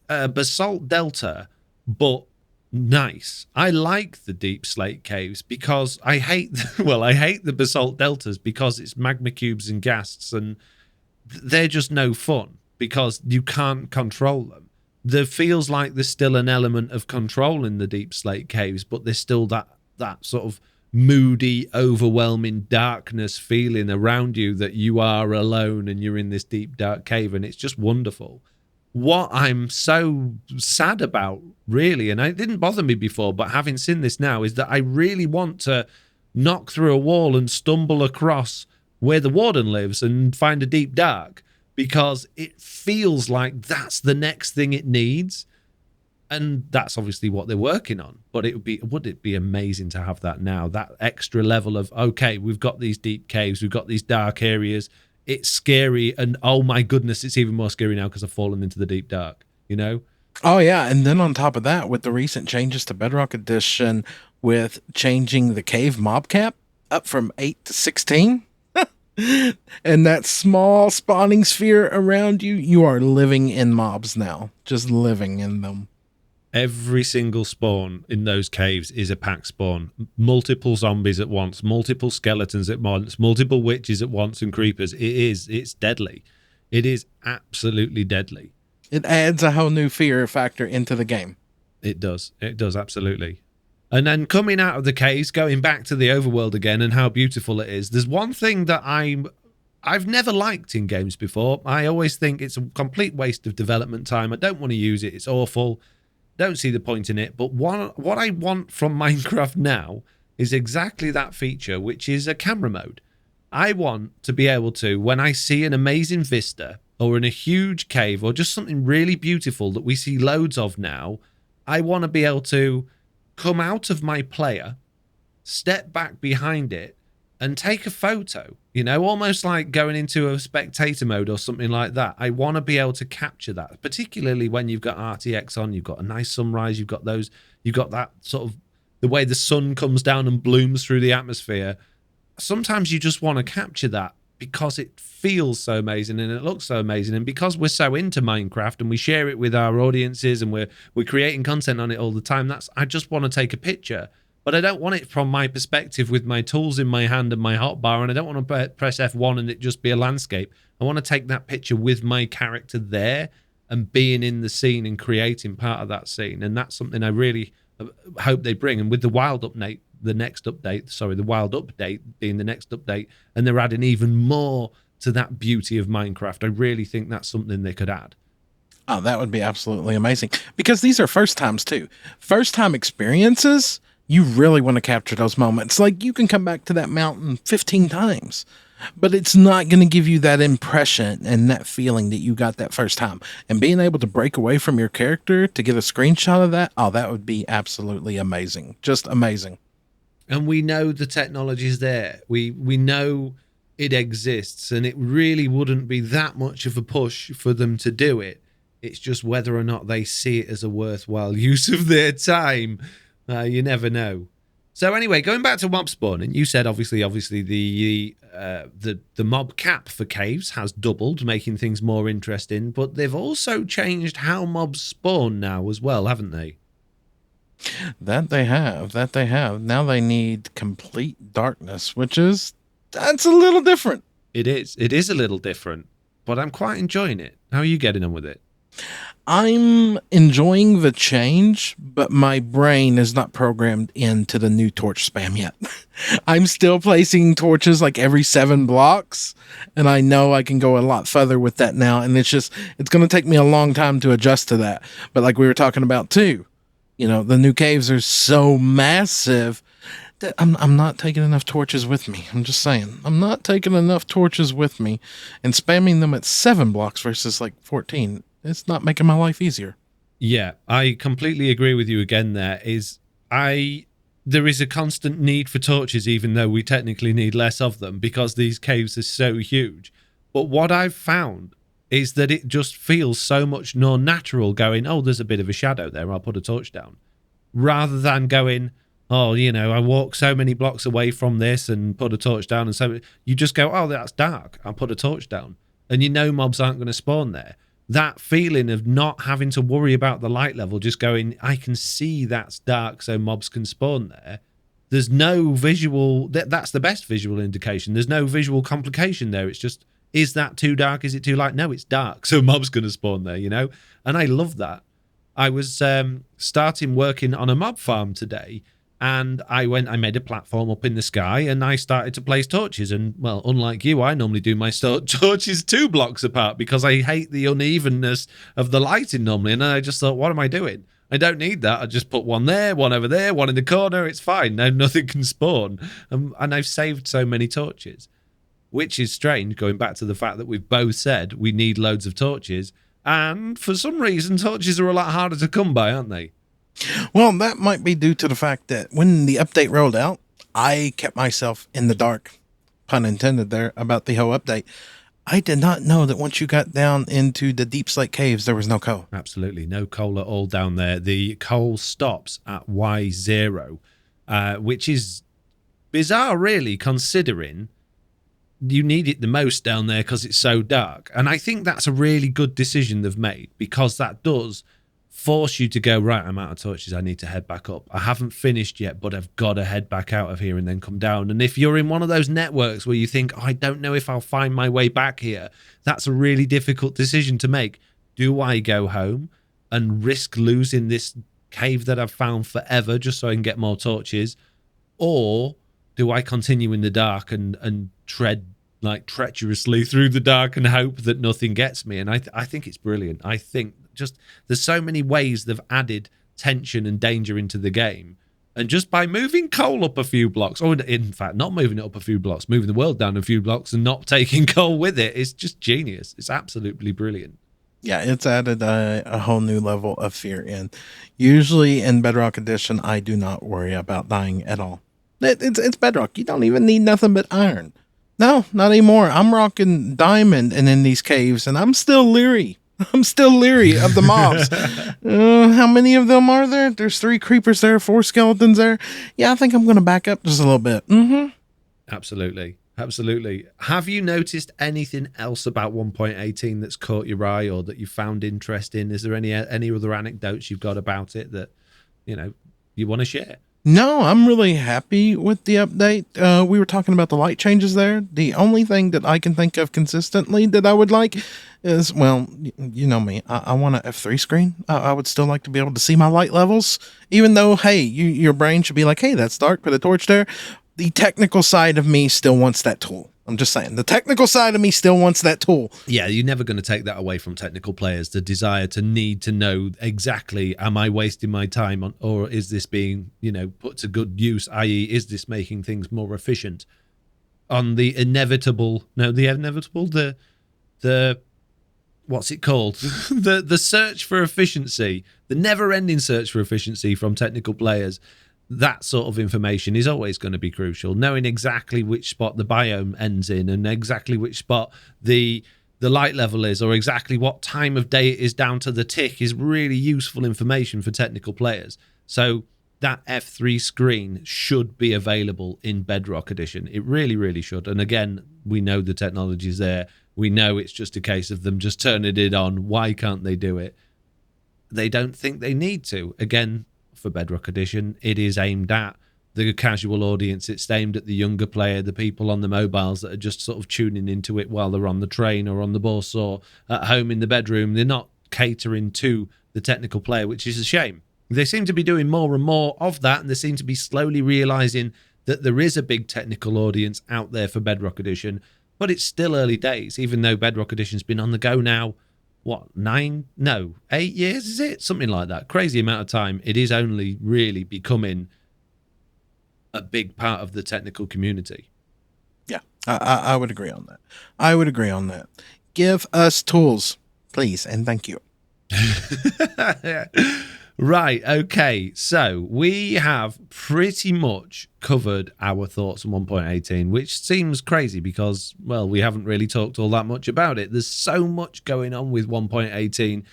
a basalt delta, but nice. I like the deep slate caves because I hate the basalt deltas because it's magma cubes and ghasts, and they're just no fun because you can't control them. There feels like there's still an element of control in the deep slate caves, but there's still that sort of moody, overwhelming darkness feeling around you that you are alone and you're in this deep dark cave, and it's just wonderful. What I'm so sad about, really, and it didn't bother me before, but having seen this now, is that I really want to knock through a wall and stumble across where the warden lives and find a deep dark, because it feels like that's the next thing it needs. And that's obviously what they're working on. But would it be amazing to have that now? That extra level of, okay, we've got these deep caves, we've got these dark areas. It's scary, and oh my goodness, it's even more scary now because I've fallen into the deep dark, Oh, yeah, and then on top of that, with the recent changes to Bedrock Edition, with changing the cave mob cap up from 8 to 16, and that small spawning sphere around you, you are living in mobs now, just living in them. Every single spawn in those caves is a pack spawn. Multiple zombies at once, multiple skeletons at once, multiple witches at once, and creepers. It's deadly. It is absolutely deadly. It adds a whole new fear factor into the game. It does, absolutely. And then coming out of the caves, going back to the overworld again and how beautiful it is, there's one thing that I've never liked in games before. I always think it's a complete waste of development time. I don't want to use it. It's awful. Don't see the point in it. But what I want from Minecraft now is exactly that feature, which is a camera mode. I want to be able to, when I see an amazing vista or in a huge cave or just something really beautiful that we see loads of now, I want to be able to come out of my player, step back behind it, and take a photo, almost like going into a spectator mode or something like that. I want to be able to capture that, particularly when you've got RTX on, you've got a nice sunrise, you've got that sort of the way the sun comes down and blooms through the atmosphere. Sometimes you just want to capture that because it feels so amazing and it looks so amazing, and because we're so into Minecraft and we share it with our audiences and we're creating content on it all the time, I just want to take a picture, but I don't want it from my perspective with my tools in my hand and my hotbar, and I don't want to press F1 and it just be a landscape. I want to take that picture with my character there and being in the scene and creating part of that scene, and that's something I really hope they bring. And with the wild update, the wild update being the next update, and they're adding even more to that beauty of Minecraft, I really think that's something they could add. Oh, that would be absolutely amazing, because these are first times too. First time experiences, you really want to capture those moments. Like, you can come back to that mountain 15 times, but it's not going to give you that impression and that feeling that you got that first time. And being able to break away from your character to get a screenshot of that, oh, that would be absolutely amazing. Just amazing. And we know the technology's there. We know it exists, and it really wouldn't be that much of a push for them to do it. It's just whether or not they see it as a worthwhile use of their time. You never know. So anyway, going back to mob spawning, you said obviously the mob cap for caves has doubled, making things more interesting, but they've also changed how mobs spawn now as well, haven't they? That they have. Now they need complete darkness, that's a little different. It is a little different, but I'm quite enjoying it. How are you getting on with it? I'm enjoying the change, but my brain is not programmed into the new torch spam yet. I'm still placing torches like every 7 blocks, and I know I can go a lot further with that now, and it's going to take me a long time to adjust to that. But like we were talking about too, the new caves are so massive that I'm not taking enough torches with me. I'm just saying, I'm not taking enough torches with me, and spamming them at 7 blocks versus like 14. It's not making my life easier. Yeah, I completely agree with you again. There is a constant need for torches, even though we technically need less of them because these caves are so huge. But what I've found is that it just feels so much more natural going, oh, there's a bit of a shadow there, I'll put a torch down. Rather than going, oh, I walk so many blocks away from this and put a torch down. And so you just go, oh, that's dark, I'll put a torch down. And mobs aren't going to spawn there. That feeling of not having to worry about the light level, just going, I can see that's dark so mobs can spawn there. There's no visual, that's the best visual indication. There's no visual complication there. It's just, is that too dark? Is it too light? No, it's dark, so mobs going to spawn there, And I love that. I was starting working on a mob farm today, and I made a platform up in the sky, and I started to place torches. And, well, unlike you, I normally do my torches 2 blocks apart because I hate the unevenness of the lighting normally. And I just thought, what am I doing? I don't need that. I just put one there, one over there, one in the corner. It's fine. No, nothing can spawn. And I've saved so many torches, which is strange, going back to the fact that we've both said we need loads of torches. And for some reason, torches are a lot harder to come by, aren't they? Well, that might be due to the fact that when the update rolled out, I kept myself in the dark, pun intended there, about the whole update. I did not know that once you got down into the Deep Slate Caves, there was no coal. Absolutely. No coal at all down there. The coal stops at Y0, which is bizarre, really, considering you need it the most down there because it's so dark. And I think that's a really good decision they've made, because that does force you to go, right, I'm out of torches, I need to head back up. I haven't finished yet, but I've got to head back out of here and then come down. And if you're in one of those networks where you think, oh, I don't know if I'll find my way back here, that's a really difficult decision to make. Do I go home and risk losing this cave that I've found forever just so I can get more torches? Or do I continue in the dark and tread like treacherously through the dark and hope that nothing gets me? And I think it's brilliant. I think just there's so many ways they've added tension and danger into the game, and just by moving coal up a few blocks, or in fact not moving it up a few blocks, moving the world down a few blocks and not taking coal with it, it's just genius. It's absolutely brilliant. Yeah, it's added a whole new level of fear in. Usually in Bedrock Edition, I do not worry about dying at all. It's Bedrock. You don't even need nothing but iron. No, not anymore. I'm rocking diamond and in these caves, and I'm still leery. I'm still leery of the mobs. How many of them are there? There's 3 creepers there, 4 skeletons there. Yeah, I think I'm going to back up just a little bit. Mm-hmm. Absolutely. Absolutely. Have you noticed anything else about 1.18 that's caught your eye or that you found interesting? Is there any other anecdotes you've got about it that, you want to share? No, I'm really happy with the update. We were talking about the light changes there. The only thing that I can think of consistently that I would like is, well, you know me, I want an F3 screen. I would still like to be able to see my light levels, even though, hey, your brain should be like, hey, that's dark, put a torch there. The technical side of me still wants that tool. I'm just saying, the technical side of me still wants that tool. Yeah, you're never going to take that away from technical players, the desire to need to know exactly, am I wasting my time on, or is this being, put to good use, i.e. is this making things more efficient? On the what's it called? the search for efficiency, the never-ending search for efficiency from technical players. That sort of information is always going to be crucial. Knowing exactly which spot the biome ends in and exactly which spot the light level is, or exactly what time of day it is down to the tick, is really useful information for technical players. So that F3 screen should be available in Bedrock Edition. It really, really should. And again, we know the technology is there. We know it's just a case of them just turning it on. Why can't they do it? They don't think they need to. Again, for Bedrock Edition, it is aimed at the casual audience. It's aimed at the younger player, the people on the mobiles that are just sort of tuning into it while they're on the train or on the bus or at home in the bedroom. They're not catering to the technical player, which is a shame. They seem to be doing more and more of that, and they seem to be slowly realizing that there is a big technical audience out there for Bedrock Edition, but it's still early days, even though Bedrock Edition's been on the go now. 8 years, is it? Something like that. Crazy amount of time. It is only really becoming a big part of the technical community. Yeah, I would agree on that. Give us tools, please, and thank you. Right, okay. So we have pretty much covered our thoughts on 1.18, which seems crazy because, well, we haven't really talked all that much about it. There's so much going on with 1.18.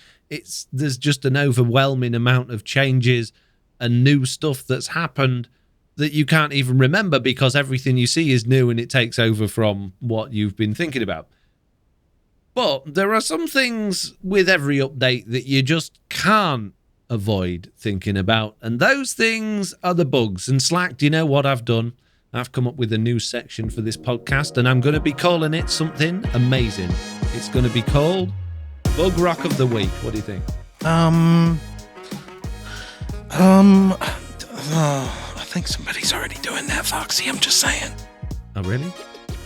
There's just an overwhelming amount of changes and new stuff that's happened that you can't even remember because everything you see is new and it takes over from what you've been thinking about. But there are some things with every update that you just can't avoid thinking about, and those things are the bugs. And Slack, do you know what I've done? I've come up with a new section for this podcast, and I'm going to be calling it something amazing. It's going to be called Bug Rock of the Week. What do you think? I think somebody's already doing that, Foxy. I'm just saying. Oh, really?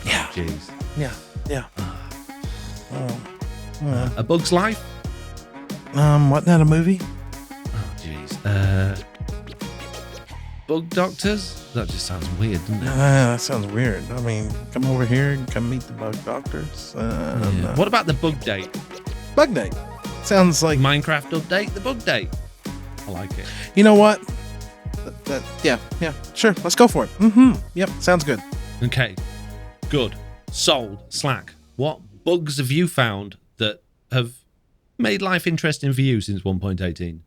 Yeah. Oh, jeez. Yeah. A Bug's Life? Wasn't that a movie? Oh, jeez. Bug Doctors? That just sounds weird, doesn't it? That sounds weird. I mean, come over here and come meet the bug doctors. Yeah. What about the Bugdate? Bugdate. Sounds like Minecraft update, the Bugdate. I like it. You know what? Yeah, sure. Let's go for it. Yep, sounds good. Okay, good. Sold. Slack. What bugs have you found that have made life interesting for you since 1.18?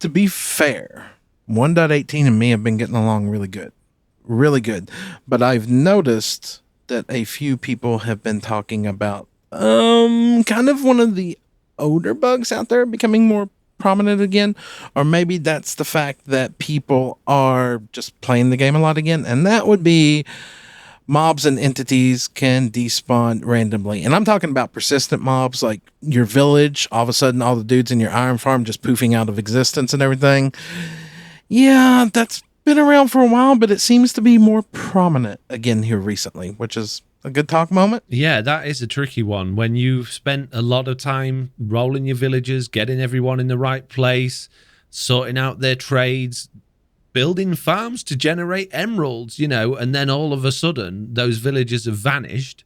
To be fair, 1.18 and me have been getting along really good. Really good. But I've noticed that a few people have been talking about kind of one of the older bugs out there becoming more prominent again, or maybe that's the fact that people are just playing the game a lot again, and that would be mobs and entities can despawn randomly. And I'm talking about persistent mobs, like your village, all of a sudden all the dudes in your iron farm just poofing out of existence and everything. Yeah, that's been around for a while, but it seems to be more prominent again here recently, which is a good talk moment. Yeah, that is a tricky one. When you've spent a lot of time rolling your villagers, getting everyone in the right place, sorting out their trades, building farms to generate emeralds, and then all of a sudden those villagers have vanished.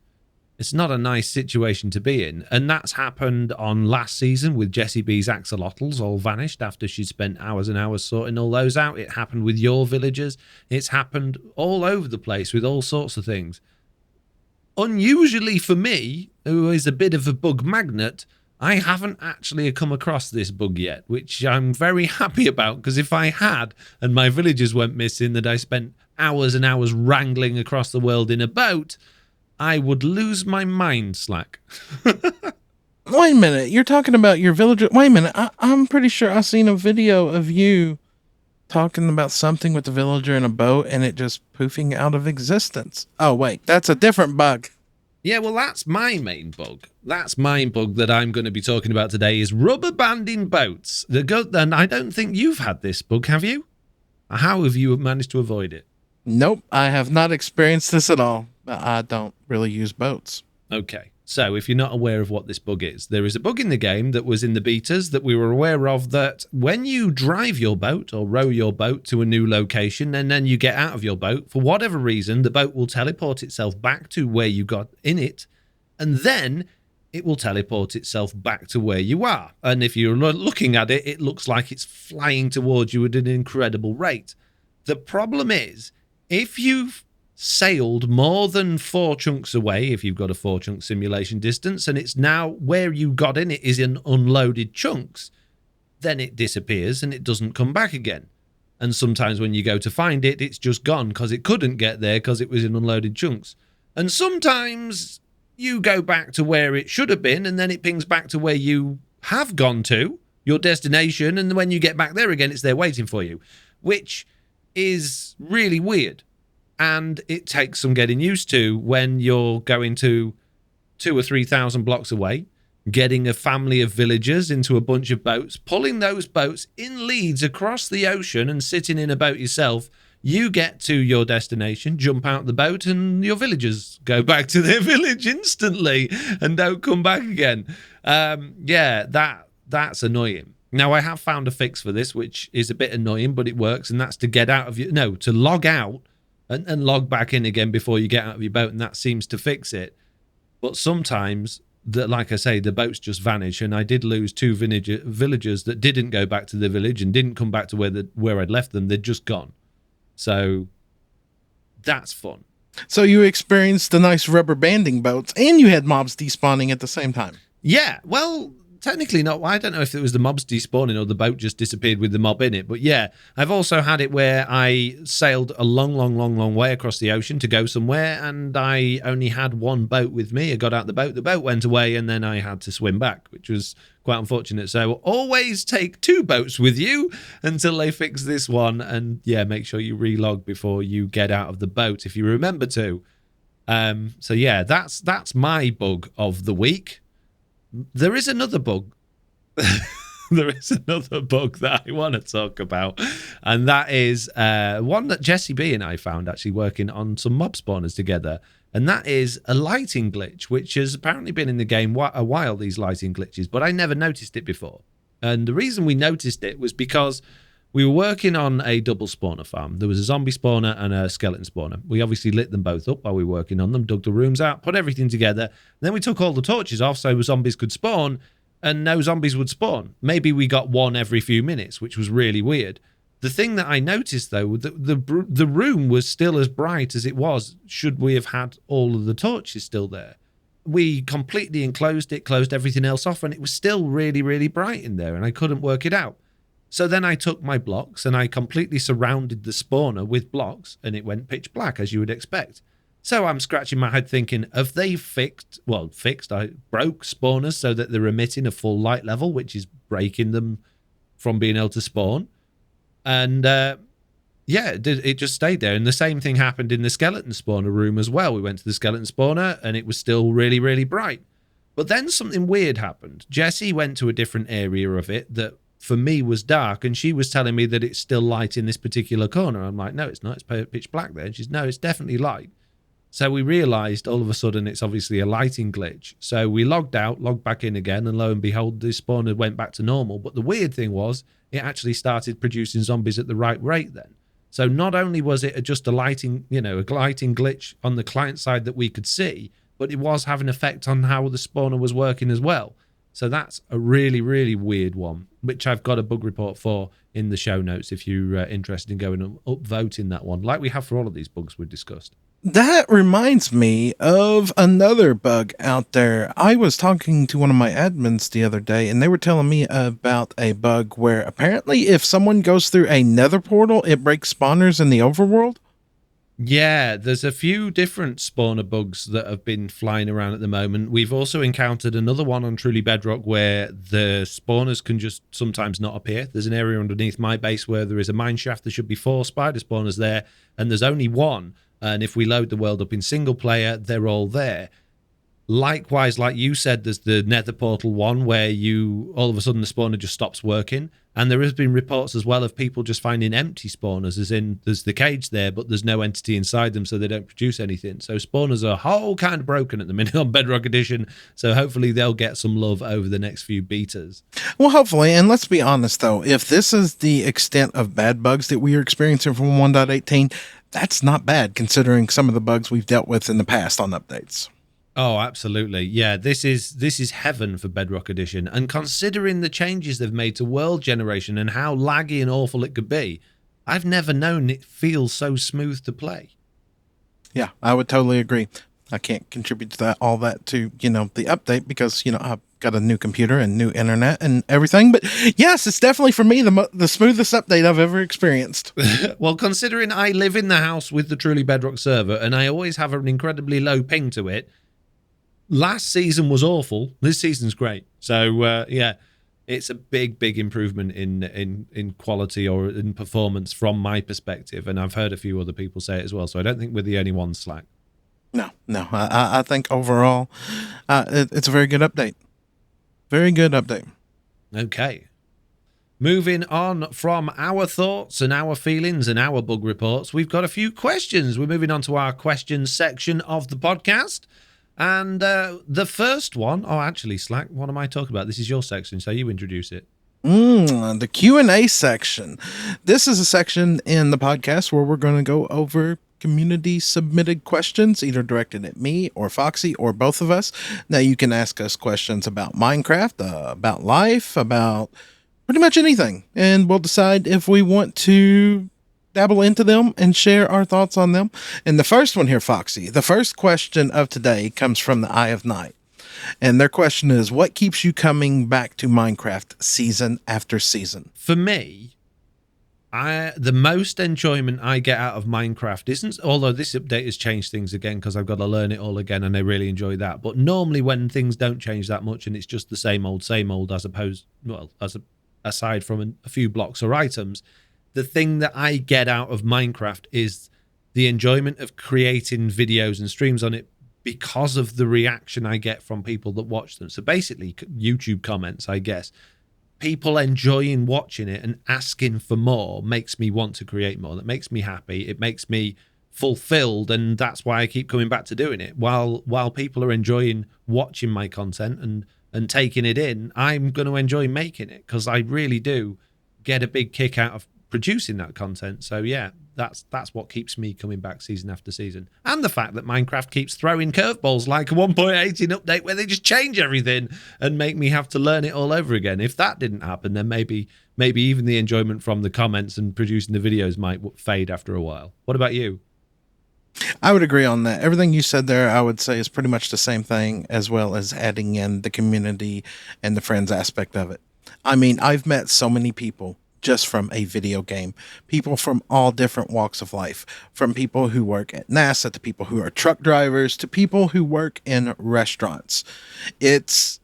It's not a nice situation to be in. And that's happened on last season with Jessie B's axolotls all vanished after she spent hours and hours sorting all those out. It happened with your villagers. It's happened all over the place with all sorts of things. Unusually for me, who is a bit of a bug magnet, I haven't actually come across this bug yet, which I'm very happy about, because if I had and my villagers went missing that I spent hours and hours wrangling across the world in a boat, I would lose my mind, Slack. Wait a minute. You're talking about your villager. Wait a minute. I'm pretty sure I've seen a video of you talking about something with the villager in a boat and it just poofing out of existence. Oh, wait. That's a different bug. Yeah, well, that's my main bug. That's my bug that I'm going to be talking about today is rubber banding boats. And I don't think you've had this bug, have you? How have you managed to avoid it? Nope. I have not experienced this at all. I don't really use boats. Okay. So if you're not aware of what this bug is, there is a bug in the game that was in the betas that we were aware of, that when you drive your boat or row your boat to a new location and then you get out of your boat, for whatever reason, the boat will teleport itself back to where you got in it, and then it will teleport itself back to where you are. And if you're looking at it, it looks like it's flying towards you at an incredible rate. The problem is, if you've sailed more than 4 chunks away, if you've got a 4-chunk simulation distance, and it's now where you got in it is in unloaded chunks, then it disappears and it doesn't come back again. And sometimes when you go to find it, it's just gone because it couldn't get there because it was in unloaded chunks. And sometimes you go back to where it should have been and then it pings back to where you have gone to, your destination, and when you get back there again, it's there waiting for you, which is really weird. And it takes some getting used to when you're going to 2,000 or 3,000 blocks away, getting a family of villagers into a bunch of boats, pulling those boats in leads across the ocean and sitting in a boat yourself. You get to your destination, jump out the boat, and your villagers go back to their village instantly and don't come back again. That's annoying. Now, I have found a fix for this, which is a bit annoying, but it works, and that's to get out of to log out and log back in again before you get out of your boat, and that seems to fix it. But sometimes, like I say, the boats just vanish, and I did lose 2 villagers that didn't go back to the village and didn't come back to where I'd left them. They'd just gone. So that's fun. So you experienced the nice rubber banding boats, and you had mobs despawning at the same time. Yeah, well, technically not. I don't know if it was the mobs despawning or the boat just disappeared with the mob in it. But yeah, I've also had it where I sailed a long way across the ocean to go somewhere, and I only had 1 boat with me. I got out the boat went away, and then I had to swim back, which was quite unfortunate. So always take 2 boats with you until they fix this one. And yeah, make sure you relog before you get out of the boat if you remember to. So yeah, that's my bug of the week. There is another bug. There is another bug that I want to talk about, and that is one that Jesse B and I found actually working on some mob spawners together, and that is a lighting glitch, which has apparently been in the game a while, these lighting glitches, but I never noticed it before. And the reason we noticed it was because we were working on a double spawner farm. There was a zombie spawner and a skeleton spawner. We obviously lit them both up while we were working on them, dug the rooms out, put everything together. Then we took all the torches off so zombies could spawn, and no zombies would spawn. Maybe we got 1 every few minutes, which was really weird. The thing that I noticed, though, the room was still as bright as it was should we have had all of the torches still there. We completely enclosed it, closed everything else off, and it was still really, really bright in there, and I couldn't work it out. So then I took my blocks and I completely surrounded the spawner with blocks, and it went pitch black, as you would expect. So I'm scratching my head thinking, have they I broke spawners so that they're emitting a full light level, which is breaking them from being able to spawn. And it just stayed there. And the same thing happened in the skeleton spawner room as well. We went to the skeleton spawner and it was still really, really bright. But then something weird happened. Jessie went to a different area of it that for me was dark, and she was telling me that it's still light in this particular corner. I'm like, no, it's not. It's pitch black there. And she's, no, it's definitely light. So we realized all of a sudden it's obviously a lighting glitch. So we logged out, logged back in again, and lo and behold, the spawner went back to normal. But the weird thing was it actually started producing zombies at the right rate then. So not only was it just a lighting glitch on the client side that we could see, but it was having an effect on how the spawner was working as well. So that's a really, really weird one, which I've got a bug report for in the show notes if you're interested in going and upvoting that one, like we have for all of these bugs we've discussed. That reminds me of another bug out there. I was talking to one of my admins the other day, and they were telling me about a bug where apparently if someone goes through a nether portal, it breaks spawners in the overworld. Yeah, there's a few different spawner bugs that have been flying around at the moment. We've also encountered another one on Truly Bedrock where the spawners can just sometimes not appear. There's an area underneath my base where there is a mine shaft. There should be 4 spider spawners there, and there's only one. And if we load the world up in single player, they're all there. Likewise, like you said, there's the nether portal one where you all of a sudden the spawner just stops working. And there has been reports as well of people just finding empty spawners, as in there's the cage there, but there's no entity inside them, so they don't produce anything. So spawners are whole kind of broken at the minute on Bedrock Edition. So hopefully they'll get some love over the next few betas. Well, hopefully, and let's be honest though, if this is the extent of bad bugs that we are experiencing from 1.18, that's not bad considering some of the bugs we've dealt with in the past on updates. Oh, absolutely. Yeah, this is heaven for Bedrock Edition. And considering the changes they've made to world generation and how laggy and awful it could be, I've never known it feels so smooth to play. Yeah, I would totally agree. I can't contribute to that the update because, I've got a new computer and new internet and everything. But yes, it's definitely for me the smoothest update I've ever experienced. Well, considering I live in the house with the Truly Bedrock server and I always have an incredibly low ping to it, last season was awful. This season's great. So, yeah, it's a big improvement in quality or in performance from my perspective. And I've heard a few other people say it as well. So I don't think we're the only ones, Slack. No. I think overall, it's a very good update. Very good update. Okay. Moving on from our thoughts and our feelings and our bug reports, we've got a few questions. We're moving on to our questions section of the podcast. And the first one, actually, Slack, what am I talking about? This is your section, so you introduce it. The Q&A section. This is a section in the podcast where we're going to go over community submitted questions, either directed at me or Foxy or both of us. Now you can ask us questions about Minecraft, about life, about pretty much anything. And we'll decide if we want to dabble into them and share our thoughts on them. And the first one here, Foxy, the first question of today comes from the Eye of Night. And their question is, what keeps you coming back to Minecraft season after season? For me, the most enjoyment I get out of Minecraft isn't, although this update has changed things again because I've got to learn it all again and I really enjoy that. But normally when things don't change that much and it's just the same old, aside from a few blocks or items, the thing that I get out of Minecraft is the enjoyment of creating videos and streams on it because of the reaction I get from people that watch them. So basically, YouTube comments, I guess. People enjoying watching it and asking for more makes me want to create more. That makes me happy. It makes me fulfilled, and that's why I keep coming back to doing it. While people are enjoying watching my content and taking it in, I'm going to enjoy making it because I really do get a big kick out of producing that content. So yeah, that's what keeps me coming back season after season. And the fact that Minecraft keeps throwing curveballs like a 1.18 update where they just change everything and make me have to learn it all over again. If that didn't happen, then maybe even the enjoyment from the comments and producing the videos might fade after a while. What about you? I would agree on that. Everything you said there, I would say is pretty much the same thing, as well as adding in the community and the friends aspect of it. I mean, I've met so many people just from a video game, people from all different walks of life, from people who work at NASA to people who are truck drivers to people who work in restaurants. It's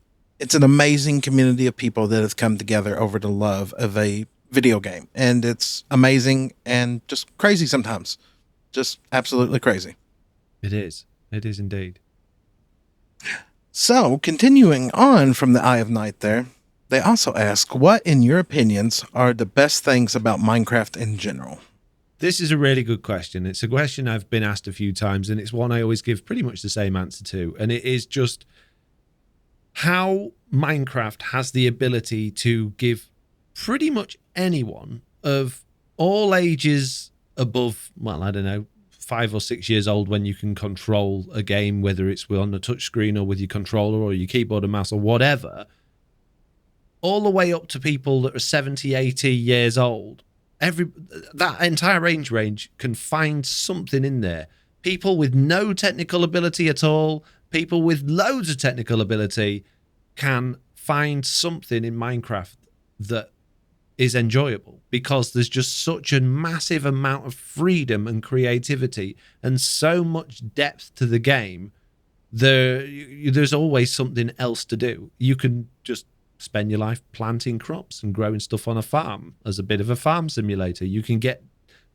an amazing community of people that have come together over the love of a video game, and it's amazing and just crazy sometimes. Just absolutely crazy. It is indeed. So continuing on from the Eye of Night there, they also ask, what, in your opinions, are the best things about Minecraft in general? This is a really good question. It's a question I've been asked a few times, and it's one I always give pretty much the same answer to. And it is just how Minecraft has the ability to give pretty much anyone of all ages above, 5 or 6 years old when you can control a game, whether it's on the touchscreen or with your controller or your keyboard and mouse or whatever, all the way up to people that are 70, 80 years old. That entire age range can find something in there people with no technical ability at all, people with loads of technical ability can find something in Minecraft that is enjoyable, because there's just such a massive amount of freedom and creativity and so much depth to the game. There's always something else to do. You can just spend your life planting crops and growing stuff on a farm as a bit of a farm simulator. You can get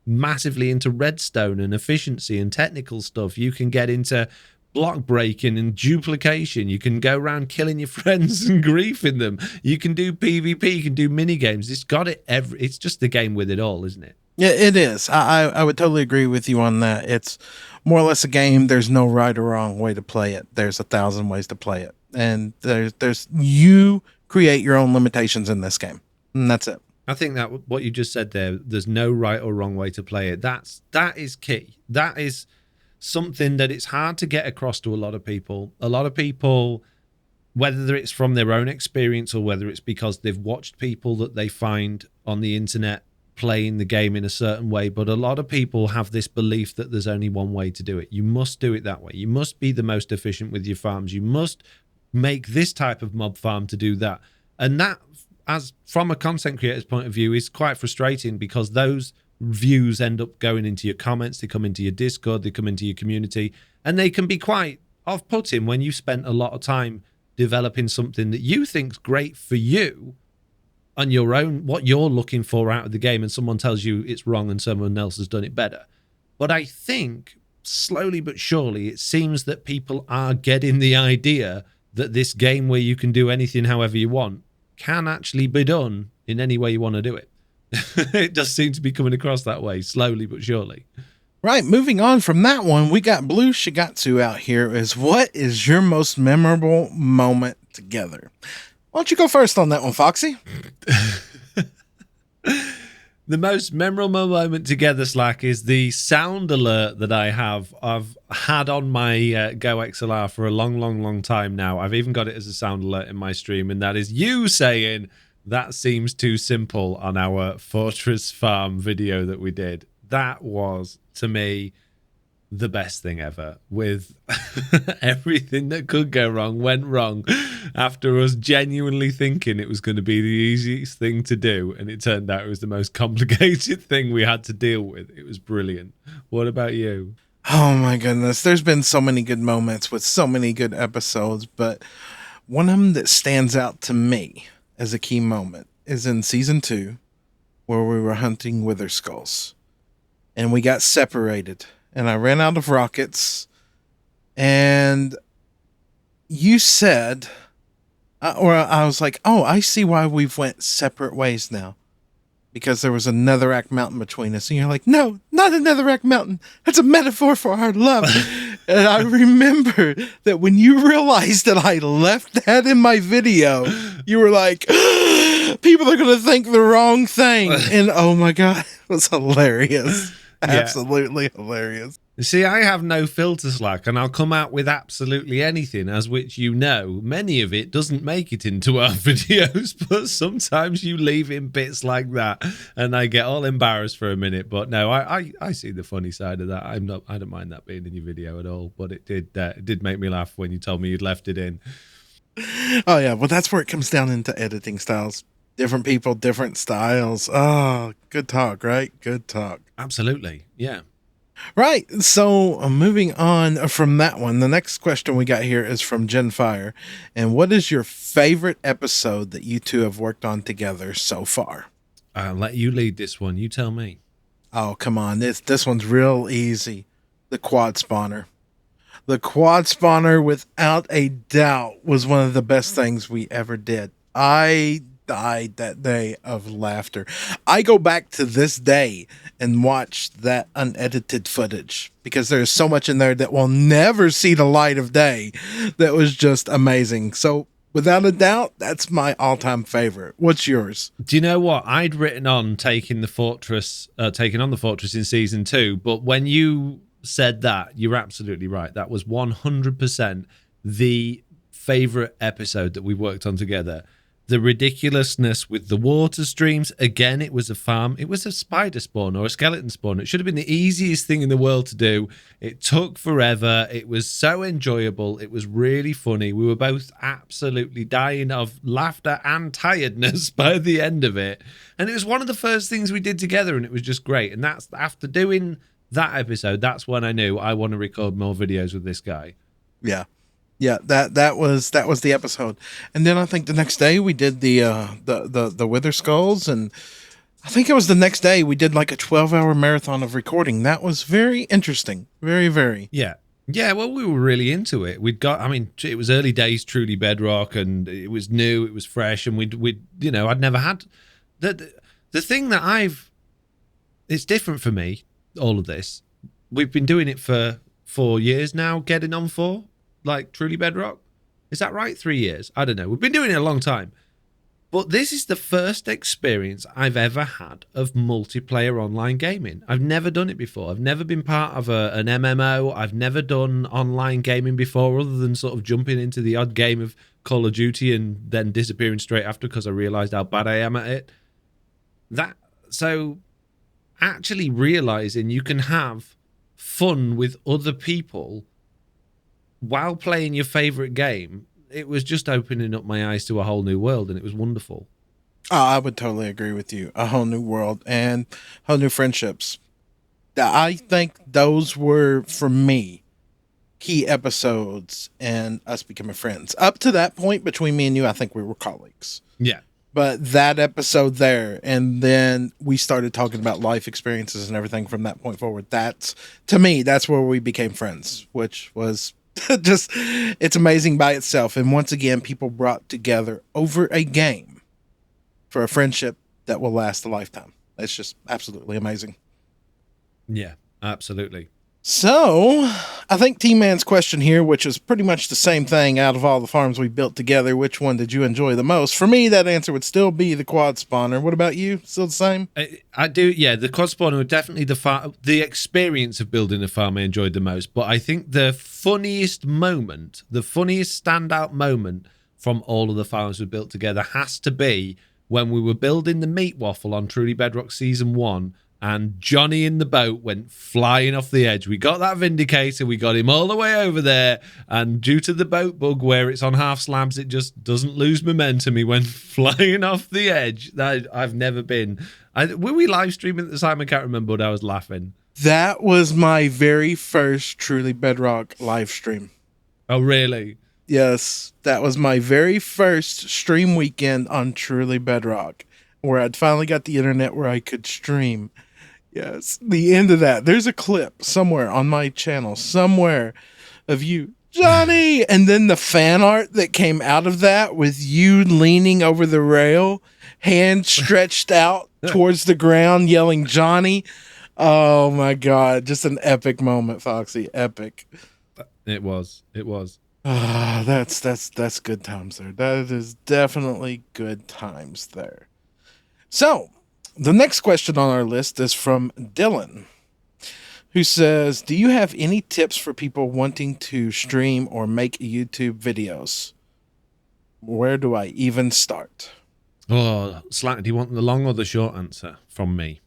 massively into redstone and efficiency and technical stuff. You can get into block breaking and duplication. You can go around killing your friends and griefing them. You can do PvP. You can do mini games. It's got it. It's just the game with it all, isn't it? Yeah, it is. I would totally agree with you on that. It's more or less a game. There's no right or wrong way to play it. There's 1,000 ways to play it, and there's you create your own limitations in this game, and that's it. I think that what you just said there, there's no right or wrong way to play it. That is key. That is something that it's hard to get across to a lot of people. A lot of people, whether it's from their own experience or whether it's because they've watched people that they find on the internet playing the game in a certain way, but a lot of people have this belief that there's only one way to do it. You must do it that way. You must be the most efficient with your farms. You must make this type of mob farm to do that. And that, as from a content creator's point of view, is quite frustrating, because those views end up going into your comments, they come into your Discord, they come into your community, and they can be quite off-putting when you spent a lot of time developing something that you think's great for you on your own, what you're looking for out of the game, and someone tells you it's wrong and someone else has done it better. But I think slowly but surely it seems that people are getting the idea that this game where you can do anything however you want can actually be done in any way you want to do it. It does seem to be coming across that way, slowly but surely. Right, moving on from that one, we got Blue Shigatsu out here. What is your most memorable moment together? Why don't you go first on that one, Foxy? The most memorable moment together, Slack, is the sound alert that I've had on my Go XLR for a long time now. I've even got it as a sound alert in my stream, and that is you saying, "That seems too simple," on our Fortress Farm video that we did. That was, to me, the best thing ever. With everything that could go wrong went wrong after us genuinely thinking it was going to be the easiest thing to do, and it turned out it was the most complicated thing we had to deal with. It was brilliant. What about you? Oh my goodness, there's been so many good moments with so many good episodes, but one of them that stands out to me as a key moment is in season 2, where we were hunting wither skulls and we got separated, and I ran out of rockets, and you said, or I was like, oh, I see why we've went separate ways now, because there was a netherrack mountain between us. And you're like, no, not a netherrack mountain. That's a metaphor for our love. And I remember that when you realized that I left that in my video, you were like, people are going to think the wrong thing. And oh my God, it was hilarious. Absolutely hilarious. See, I have no filter, Slack, and I'll come out with absolutely anything, as which you know, many of it doesn't make it into our videos, but sometimes you leave in bits like that, and I get all embarrassed for a minute. But no, I see the funny side of that. I don't mind that being in your video at all, but it did make me laugh when you told me you'd left it in. Oh yeah, well that's where it comes down into editing styles. Different people, different styles. Oh, good talk, right? Good talk. Absolutely, yeah. Right, so moving on from that one, the next question we got here is from Genfire. And what is your favorite episode that you two have worked on together so far? I'll let you lead this one. You tell me. Oh, come on. This one's real easy. The quad spawner. The quad spawner, without a doubt, was one of the best things we ever did. I died that day of laughter. I go back to this day and watch that unedited footage because there's so much in there that will never see the light of day. That was just amazing. So without a doubt, that's my all-time favorite. What's yours? Do you know what? I'd written on taking on the fortress in season 2, but when you said that, you're absolutely right. That was 100% the favorite episode that we worked on together. The ridiculousness with the water streams. Again, it was a farm. It was a spider spawn or a skeleton spawn. It should have been the easiest thing in the world to do. It took forever. It was so enjoyable. It was really funny. We were both absolutely dying of laughter and tiredness by the end of it. And it was one of the first things we did together, and it was just great. And that's after doing that episode, that's when I knew I want to record more videos with this guy. Yeah. Yeah, that was the episode. And then I think the next day we did the Wither Skulls, and I think it was the next day we did like a 12-hour marathon of recording. That was very interesting. Very, very. Yeah. Yeah, well, we were really into it. It was early days, Truly Bedrock, and it was new, it was fresh, and I'd never had the thing that it's different for me, all of this. We've been doing it for 4 years now, getting on 4. Like Truly Bedrock. Is that right? 3 years? I don't know. We've been doing it a long time. But this is the first experience I've ever had of multiplayer online gaming. I've never done it before. I've never been part of an MMO. I've never done online gaming before, other than sort of jumping into the odd game of Call of Duty and then disappearing straight after because I realised how bad I am at it. So actually realising you can have fun with other people while playing your favorite game, it was just opening up my eyes to a whole new world, and it was wonderful. Oh, I would totally agree with you. A whole new world and whole new friendships. I think those were, for me, key episodes and us becoming friends. Up to that point, between me and you, I think we were colleagues. Yeah. But that episode there, and then we started talking about life experiences and everything from that point forward. To me, that's where we became friends, which was just, it's amazing by itself. And once again, people brought together over a game for a friendship that will last a lifetime. It's just absolutely amazing. Yeah, absolutely. So I think T-Man's question here, which is pretty much the same thing out of all the farms we built together, which one did you enjoy the most? For me, that answer would still be the quad spawner. What about you? Still the same? I do. Yeah, the quad spawner would definitely the experience of building a farm I enjoyed the most. But I think the funniest standout moment from all of the farms we built together has to be when we were building the meat waffle on Truly Bedrock Season 1. And Johnny in the boat went flying off the edge. We got that Vindicator. We got him all the way over there. And due to the boat bug where it's on half slabs, it just doesn't lose momentum. He went flying off the edge. I've never been. Were we live streaming at the time? I can't remember, but I was laughing. That was my very first Truly Bedrock live stream. Oh, really? Yes. That was my very first stream weekend on Truly Bedrock, where I'd finally got the internet where I could stream. Yes, the end of that. There's a clip somewhere on my channel, somewhere, of you, Johnny, and then the fan art that came out of that with you leaning over the rail, hand stretched out towards the ground, yelling, Johnny. Oh my God, just an epic moment, Foxy. Epic. It was. That's good times there. That is definitely good times there. So, the next question on our list is from Dylan, who says, do you have any tips for people wanting to stream or make YouTube videos? Where do I even start? Oh, Slack, do you want the long or the short answer from me?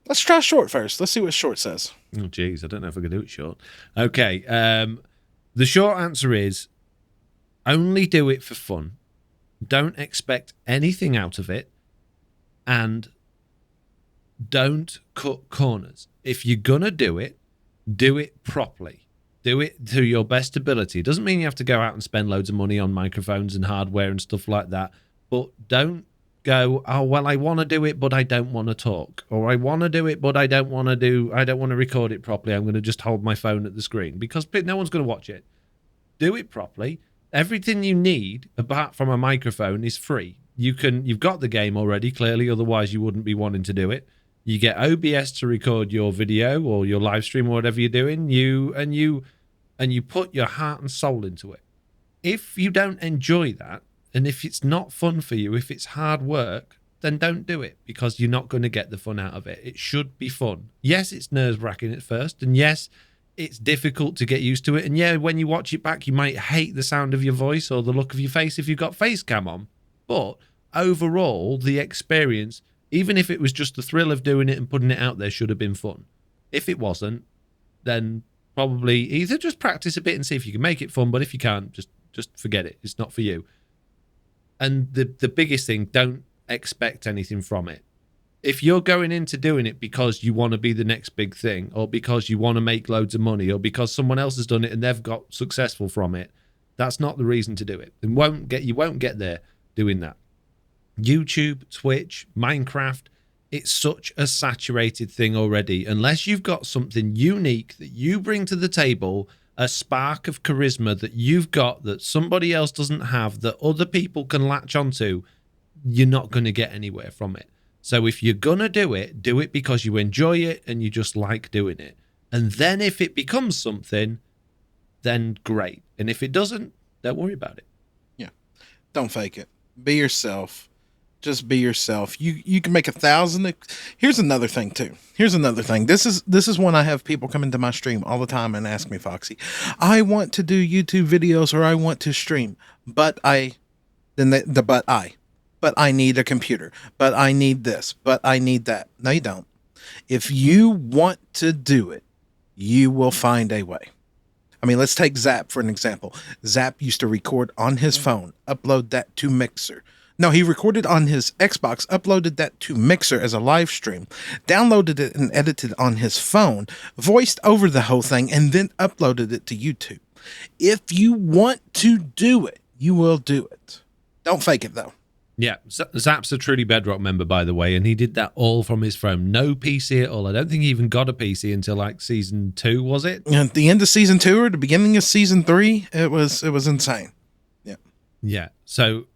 Let's try short first. Let's see what short says. Oh, geez, I don't know if I can do it short. Okay, the short answer is only do it for fun. Don't expect anything out of it. And don't cut corners. If you're going to do it properly. Do it to your best ability. It doesn't mean you have to go out and spend loads of money on microphones and hardware and stuff like that. But don't go, oh, well, I want to do it, but I don't want to talk. Or I want to do it, but I don't want to record it properly. I'm going to just hold my phone at the screen because no one's going to watch it. Do it properly. Everything you need, apart from a microphone, is free. You've got the game already, clearly, otherwise you wouldn't be wanting to do it. You get OBS to record your video or your live stream or whatever you're doing. You put your heart and soul into it. If you don't enjoy that, and if it's not fun for you, if it's hard work, then don't do it because you're not going to get the fun out of it. It should be fun. Yes, it's nerve-wracking at first, and yes, it's difficult to get used to it. And yeah, when you watch it back, you might hate the sound of your voice or the look of your face if you've got face cam on. But overall, the experience, even if it was just the thrill of doing it and putting it out there, should have been fun. If it wasn't, then probably either just practice a bit and see if you can make it fun, but if you can't, just forget it. It's not for you. And the biggest thing, don't expect anything from it. If you're going into doing it because you want to be the next big thing, or because you want to make loads of money, or because someone else has done it and they've got successful from it, that's not the reason to do it. And you won't get there doing that. YouTube, Twitch, Minecraft, it's such a saturated thing already. Unless you've got something unique that you bring to the table, a spark of charisma that you've got that somebody else doesn't have, that other people can latch onto, you're not going to get anywhere from it. So if you're going to do it because you enjoy it and you just like doing it. And then if it becomes something, then great. And if it doesn't, don't worry about it. Yeah. Don't fake it. Be yourself. Just be yourself. You can make 1,000. Here's another thing too. This is when I have people come into my stream all the time and ask me, Foxy, I want to do YouTube videos or I want to stream, but I need a computer, but I need this, but I need that. No, you don't. If you want to do it, you will find a way. I mean, let's take Zap for an example. Zap used to record on his phone, upload that to Mixer. No, he recorded on his Xbox, uploaded that to Mixer as a live stream, downloaded it and edited on his phone, voiced over the whole thing, and then uploaded it to YouTube. If you want to do it, you will do it. Don't fake it, though. Yeah, Zap's a Truly Bedrock member, by the way, and he did that all from his phone. No PC at all. I don't think he even got a PC until like season 2, was it? At the end of season 2 or the beginning of season 3, it was insane. Yeah. Yeah. So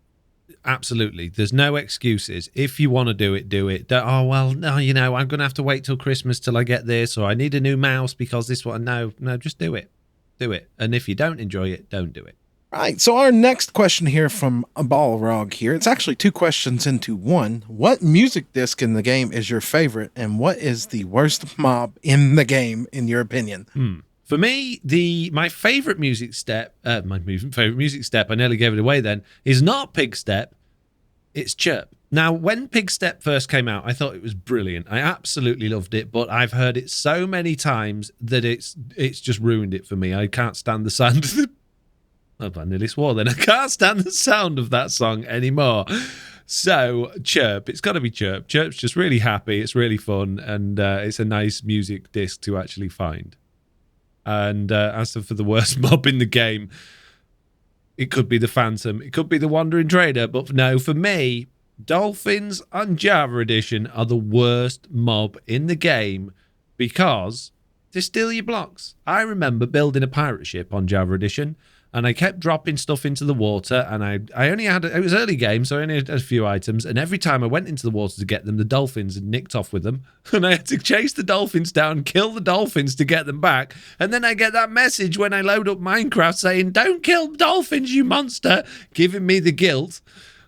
absolutely, there's no excuses. If you want to do it, do it. Oh well, no, I'm going to have to wait till Christmas till I get this, or I need a new mouse because this one. No, just do it. Do it. And if you don't enjoy it, don't do it. Right, so our next question here from a Balrog here. It's actually 2 questions into one. What music disc in the game is your favorite, and what is the worst mob in the game, in your opinion? For me, my favorite music step, I nearly gave it away then, is not Pig Step, it's Chirp. Now, when Pig Step first came out, I thought it was brilliant. I absolutely loved it, but I've heard it so many times that it's just ruined it for me. I can't stand the sound of the... Oh, I nearly swore then. I can't stand the sound of that song anymore. So, Chirp. It's got to be Chirp. Chirp's just really happy. It's really fun. And it's a nice music disc to actually find. And as for the worst mob in the game, it could be the Phantom. It could be the Wandering Trader. But no, for me, Dolphins on Java Edition are the worst mob in the game because they steal your blocks. I remember building a pirate ship on Java Edition, and I kept dropping stuff into the water, and I only had, it was early game, so I only had a few items, and every time I went into the water to get them, the dolphins had nicked off with them, and I had to chase the dolphins down, kill the dolphins to get them back, and then I get that message when I load up Minecraft saying, don't kill dolphins, you monster, giving me the guilt.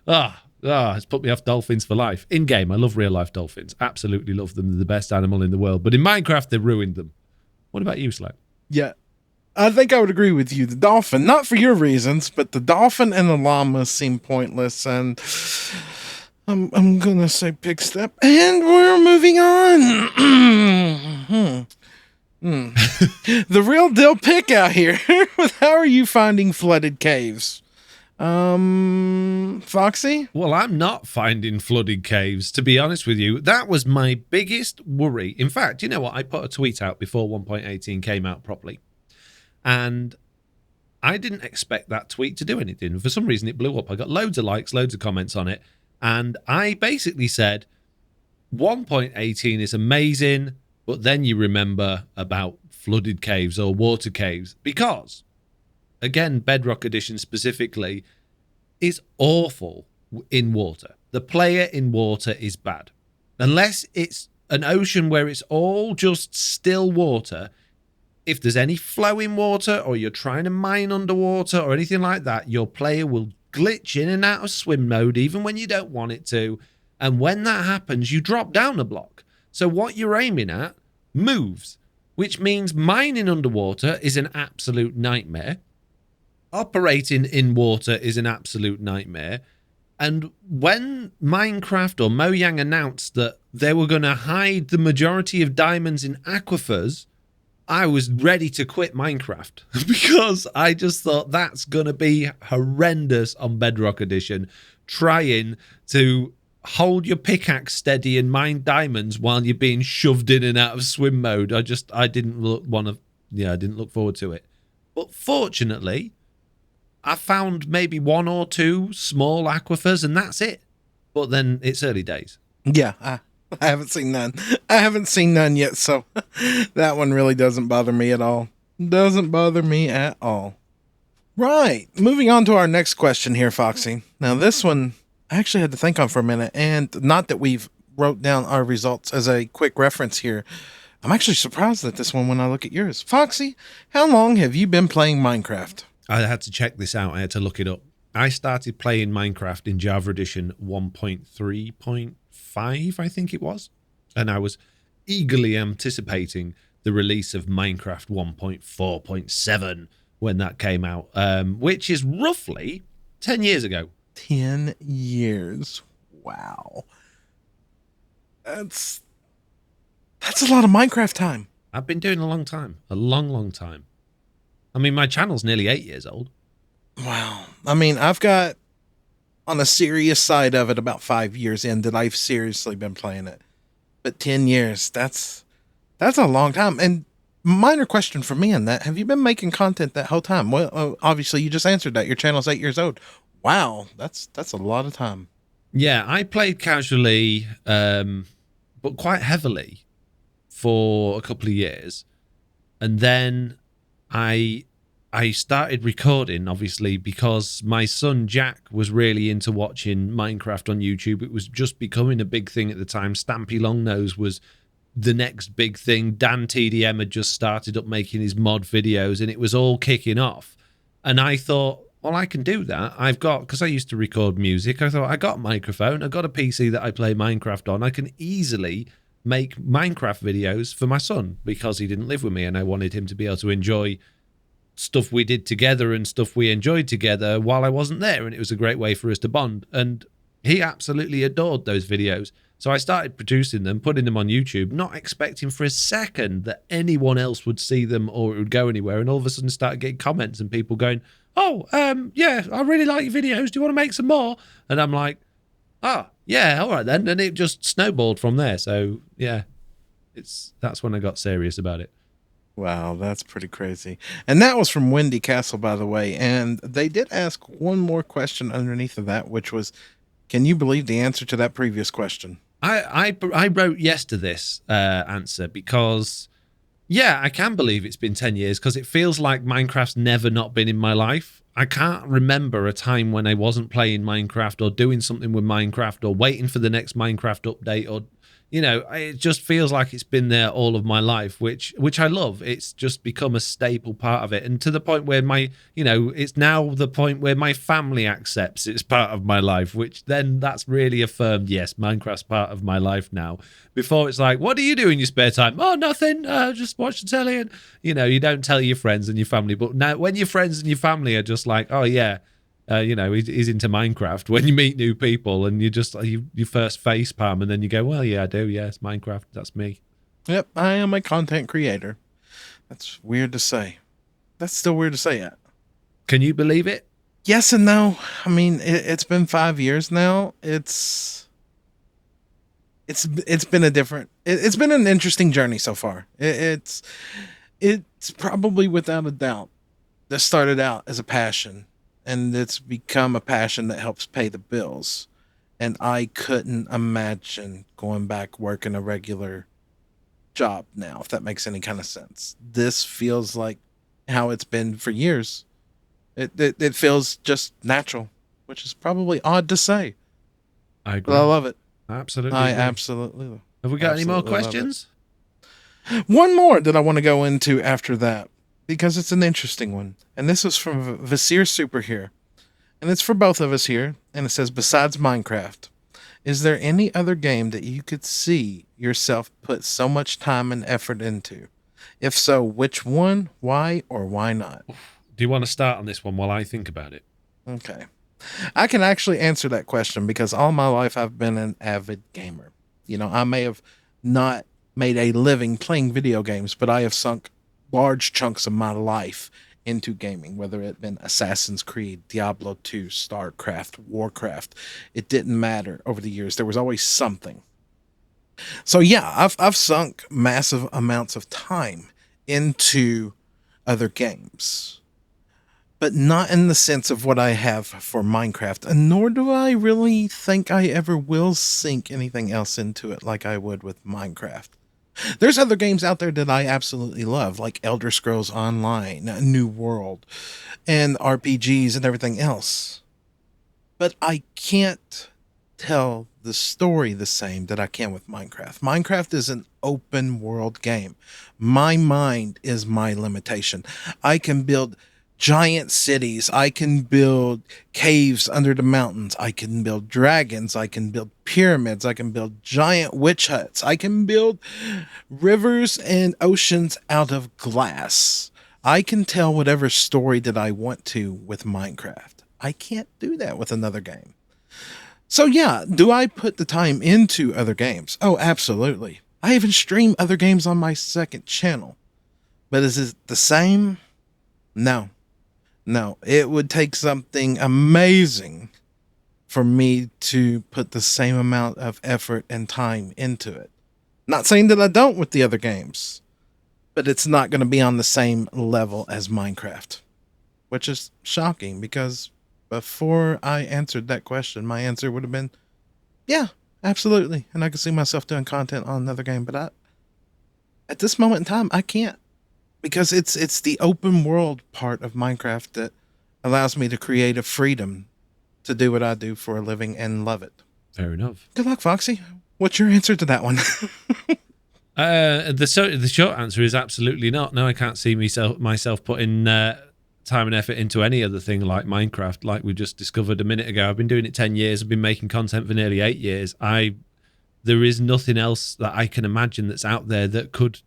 It's put me off dolphins for life. In-game, I love real-life dolphins. Absolutely love them. They're the best animal in the world, but in Minecraft, they ruined them. What about you, Slack? Yeah. I think I would agree with you. The dolphin, not for your reasons, but the dolphin and the llama seem pointless, and I'm gonna say Pig Step, and we're moving on. The real deal pick out here. How are you finding flooded caves? Foxy? Well, I'm not finding flooded caves, to be honest with you. That was my biggest worry. In fact, you know what? I put a tweet out before 1.18 came out properly. And I didn't expect that tweet to do anything. For some reason, it blew up. I got loads of likes, loads of comments on it. And I basically said, 1.18 is amazing, but then you remember about flooded caves or water caves. Because, again, Bedrock Edition specifically is awful in water. The player in water is bad. Unless it's an ocean where it's all just still water. If there's any flowing water or you're trying to mine underwater or anything like that, your player will glitch in and out of swim mode even when you don't want it to. And when that happens, you drop down a block. So what you're aiming at moves, which means mining underwater is an absolute nightmare. Operating in water is an absolute nightmare. And when Minecraft or Mojang announced that they were going to hide the majority of diamonds in aquifers, I was ready to quit Minecraft because I just thought that's going to be horrendous on Bedrock Edition, trying to hold your pickaxe steady and mine diamonds while you're being shoved in and out of swim mode. I didn't look forward to it. But fortunately, I found maybe one or two small aquifers and that's it. But then it's early days. Yeah, I haven't seen none. I haven't seen none yet, so that one really doesn't bother me at all. Doesn't bother me at all. Right, moving on to our next question here, Foxy. Now this one I actually had to think on for a minute, and not that we've wrote down our results as a quick reference here. I'm actually surprised at this one when I look at yours. Foxy, how long have you been playing Minecraft? I had to check this out. I had to look it up. I started playing Minecraft in Java Edition 1.3.5, I think it was. And I was eagerly anticipating the release of Minecraft 1.4.7 when that came out, which is roughly 10 years ago. 10 years. Wow. That's a lot of Minecraft time. I've been doing a long time. A long time. I mean, my channel's nearly 8 years old. Wow. I mean, I've got, on a serious side of it, about 5 years in that I've seriously been playing it. But 10 years, that's a long time. And minor question for me on that, have you been making content that whole time? Well, obviously, you just answered that. Your channel's 8 years old. Wow, that's a lot of time. Yeah, I played casually, but quite heavily for a couple of years. And then I started recording, obviously, because my son Jack was really into watching Minecraft on YouTube. It was just becoming a big thing at the time. Stampy Longnose was the next big thing. Dan TDM had just started up making his mod videos, and it was all kicking off. And I thought, well, I can do that. because I used to record music. I thought, I got a microphone. I got a PC that I play Minecraft on. I can easily make Minecraft videos for my son because he didn't live with me and I wanted him to be able to enjoy stuff we did together and stuff we enjoyed together while I wasn't there. And it was a great way for us to bond. And he absolutely adored those videos. So I started producing them, putting them on YouTube, not expecting for a second that anyone else would see them or it would go anywhere. And all of a sudden started getting comments and people going, oh, yeah, I really like your videos. Do you want to make some more? And I'm like, oh, yeah, all right then. And it just snowballed from there. So, yeah, that's when I got serious about it. Wow, that's pretty crazy. And that was from Wendy Castle, by the way. And they did ask one more question underneath of that, which was, can you believe the answer to that previous question? I wrote yes to this answer because, yeah, I can believe it's been 10 years because it feels like Minecraft's never not been in my life. I can't remember a time when I wasn't playing Minecraft or doing something with Minecraft or waiting for the next Minecraft update or, you know, it just feels like it's been there all of my life, which I love. It's just become a staple part of it. And to the point where it's now the point where my family accepts it's part of my life, which then that's really affirmed, yes, Minecraft's part of my life now. Before it's like, what do you do in your spare time? Oh, nothing, just watch the telly. And, you don't tell your friends and your family. But now when your friends and your family are just like, oh, yeah, he's into Minecraft. When you meet new people and you first face palm and then you go, well, yeah, I do. Yes, Minecraft. That's me. Yep, I am a content creator. That's weird to say. That's still weird to say it. Can you believe it? Yes and no. I mean, it's been 5 years now. It's been it's been an interesting journey so far. It's probably without a doubt that started out as a passion. And it's become a passion that helps pay the bills. And I couldn't imagine going back working a regular job now, if that makes any kind of sense. This feels like how it's been for years. It feels just natural, which is probably odd to say. I agree. But I love it. Absolutely. I absolutely love it. Have we got any more questions? One more that I want to go into after that, because it's an interesting one. And this is from Vasir Super here. And it's for both of us here. And it says, besides Minecraft, is there any other game that you could see yourself put so much time and effort into? If so, which one, why, or why not? Do you want to start on this one while I think about it? Okay. I can actually answer that question because all my life I've been an avid gamer. I may have not made a living playing video games, but I have sunk large chunks of my life into gaming, whether it been Assassin's Creed, Diablo 2, StarCraft, Warcraft. It didn't matter over the years. There was always something. So yeah, I've sunk massive amounts of time into other games, but not in the sense of what I have for Minecraft, and nor do I really think I ever will sink anything else into it like I would with Minecraft. There's other games out there that I absolutely love, like Elder Scrolls Online, New World, and RPGs and everything else. But I can't tell the story the same that I can with Minecraft. Minecraft is an open world game. My mind is my limitation. I can build giant cities. I can build caves under the mountains. I can build dragons. I can build pyramids. I can build giant witch huts. I can build rivers and oceans out of glass. I can tell whatever story that I want to with Minecraft. I can't do that with another game. So yeah, do I put the time into other games? Oh, absolutely. I even stream other games on my second channel. But is it the same? No. It would take something amazing for me to put the same amount of effort and time into it. Not saying that I don't with the other games, but it's not going to be on the same level as Minecraft, which is shocking because before I answered that question, my answer would have been, yeah, absolutely. And I could see myself doing content on another game, but at this moment in time, I can't. Because it's the open world part of Minecraft that allows me the creative freedom to do what I do for a living and love it. Fair enough. Good luck, Foxy. What's your answer to that one? The short answer is absolutely not. No, I can't see myself putting time and effort into any other thing like Minecraft, like we just discovered a minute ago. I've been doing it 10 years. I've been making content for nearly 8 years. There is nothing else that I can imagine that's out there that could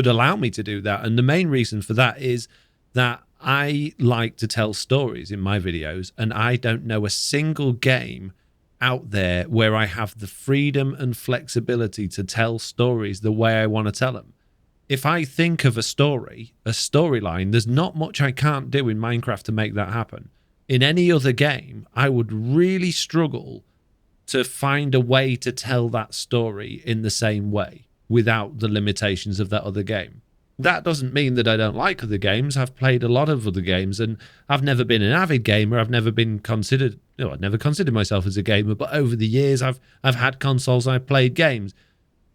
allow me to do that. And the main reason for that is that I like to tell stories in my videos, and I don't know a single game out there where I have the freedom and flexibility to tell stories the way I want to tell them. If I think of a storyline, there's not much I can't do in Minecraft to make that happen. In any other game, I would really struggle to find a way to tell that story in the same way without the limitations of that other game. That doesn't mean that I don't like other games. I've played a lot of other games, and I've never been an avid gamer. I've never been considered, I've never considered myself as a gamer, but over the years I've had consoles, I've played games.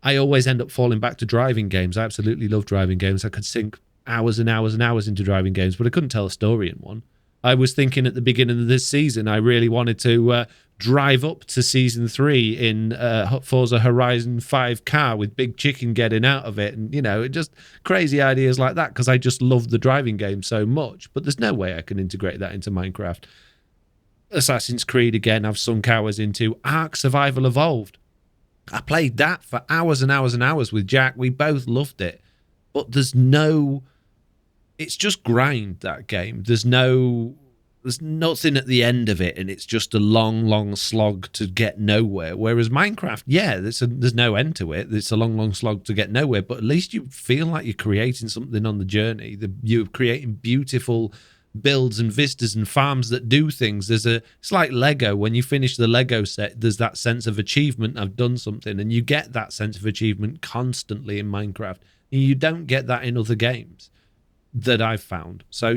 I always end up falling back to driving games. I absolutely love driving games. I could sink hours and hours and hours into driving games, but I couldn't tell a story in one. I was thinking at the beginning of this season, I really wanted to drive up to Season 3 in Forza Horizon 5 car with Big Chicken getting out of it. And, just crazy ideas like that because I just love the driving game so much. But there's no way I can integrate that into Minecraft. Assassin's Creed, again, I've sunk hours into. Ark Survival Evolved. I played that for hours and hours and hours with Jack. We both loved it. But it's just grind, that game. There's nothing at the end of it, and it's just a long slog to get nowhere. Whereas Minecraft, there's no end to it. It's a long slog to get nowhere, but at least you feel like you're creating something on the journey. You're creating beautiful builds and vistas and farms that do things. It's like Lego. When you finish the Lego set, there's that sense of achievement. I've done something, and you get that sense of achievement constantly in Minecraft. And you don't get that in other games that I've found. So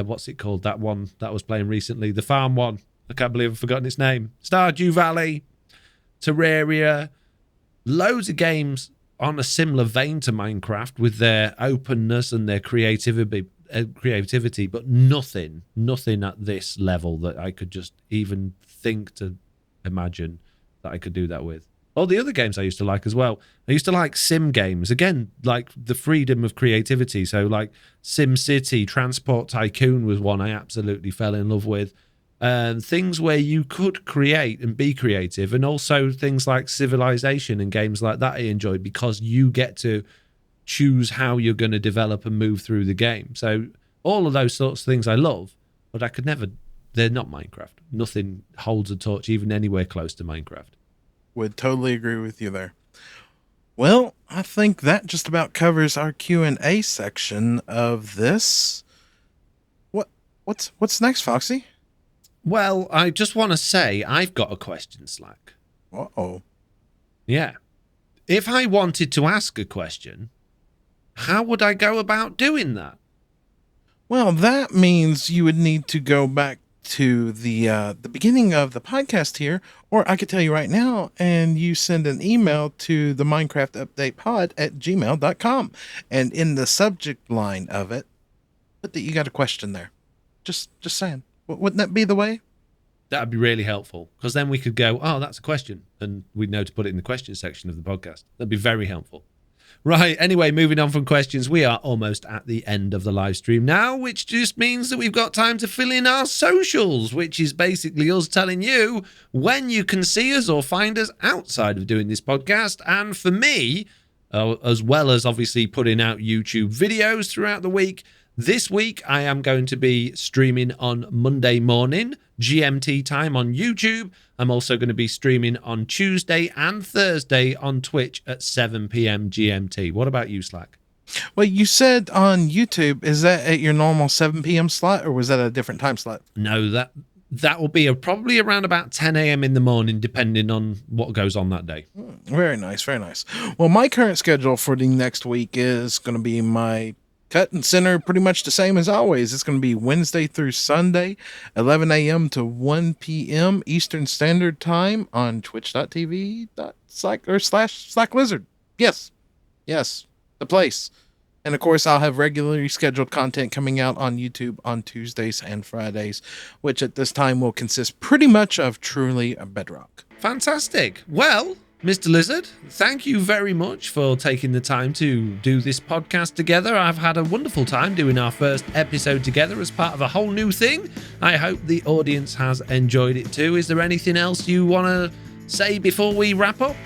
what's it called? That one that I was playing recently, the farm one. I can't believe I've forgotten its name. Stardew Valley, Terraria, loads of games on a similar vein to Minecraft with their openness and their creativity, but nothing at this level that I could just even think to imagine that I could do that with. All the other games I used to like as well. I used to like sim games. Again, like the freedom of creativity. So like Sim City, Transport Tycoon was one I absolutely fell in love with. Things where you could create and be creative. And also things like Civilization and games like that I enjoyed because you get to choose how you're going to develop and move through the game. So all of those sorts of things I love, but I could never they're not Minecraft. Nothing holds a torch even anywhere close to Minecraft. Would totally agree with you there. Well, I think that just about covers our Q&A section of this. What's next, Foxy? Well, I just want to say I've got a question, Slack. Uh-oh. Yeah. If I wanted to ask a question, how would I go about doing that? Well, that means you would need to go back to the beginning of the podcast here, or I could tell you right now, and you send an email to the minecraftupdatepod@gmail.com, and in the subject line of it, put that you got a question there. Just saying. Wouldn't that be the way? That'd be really helpful, because then we could go, oh, that's a question, and we'd know to put it in the question section of the podcast. That'd be very helpful. Right, anyway, moving on from questions, we are almost at the end of the live stream now, which just means that we've got time to fill in our socials, which is basically us telling you when you can see us or find us outside of doing this podcast. And for me, as well as obviously putting out YouTube videos throughout the week, this week I am going to be streaming on Monday morning, GMT time on YouTube. I'm also going to be streaming on Tuesday and Thursday on Twitch at 7 p.m. GMT. What about you, Slack? Well, you said on YouTube, is that at your normal 7 p.m. slot, or was that a different time slot? No, that will be probably around about 10 a.m. in the morning, depending on what goes on that day. Very nice, very nice. Well, my current schedule for the next week is going to be my cut and center pretty much the same as always. It's going to be Wednesday through Sunday, 11 a.m. to 1 p.m. Eastern Standard Time on twitch.tv/SlackLizard. Yes, the place. And of course, I'll have regularly scheduled content coming out on YouTube on Tuesdays and Fridays, which at this time will consist pretty much of truly a Bedrock. Fantastic. Well, Mr. Lizard, thank you very much for taking the time to do this podcast together. I've had a wonderful time doing our first episode together as part of a whole new thing. I hope the audience has enjoyed it too. Is there anything else you want to say before we wrap up?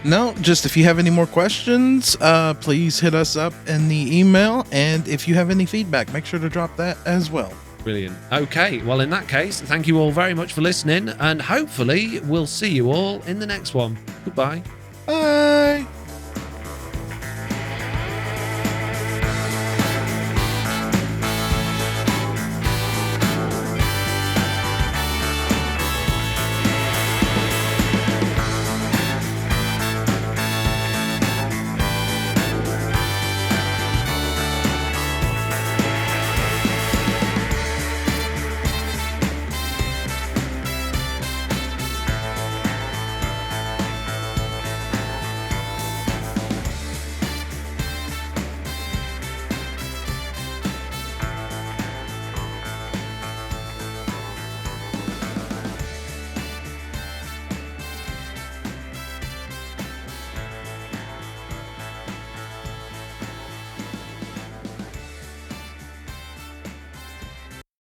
No, just if you have any more questions, please hit us up in the email. And if you have any feedback, make sure to drop that as well. Brilliant. Okay, well, in that case, thank you all very much for listening, and hopefully we'll see you all in the next one. Goodbye. Bye.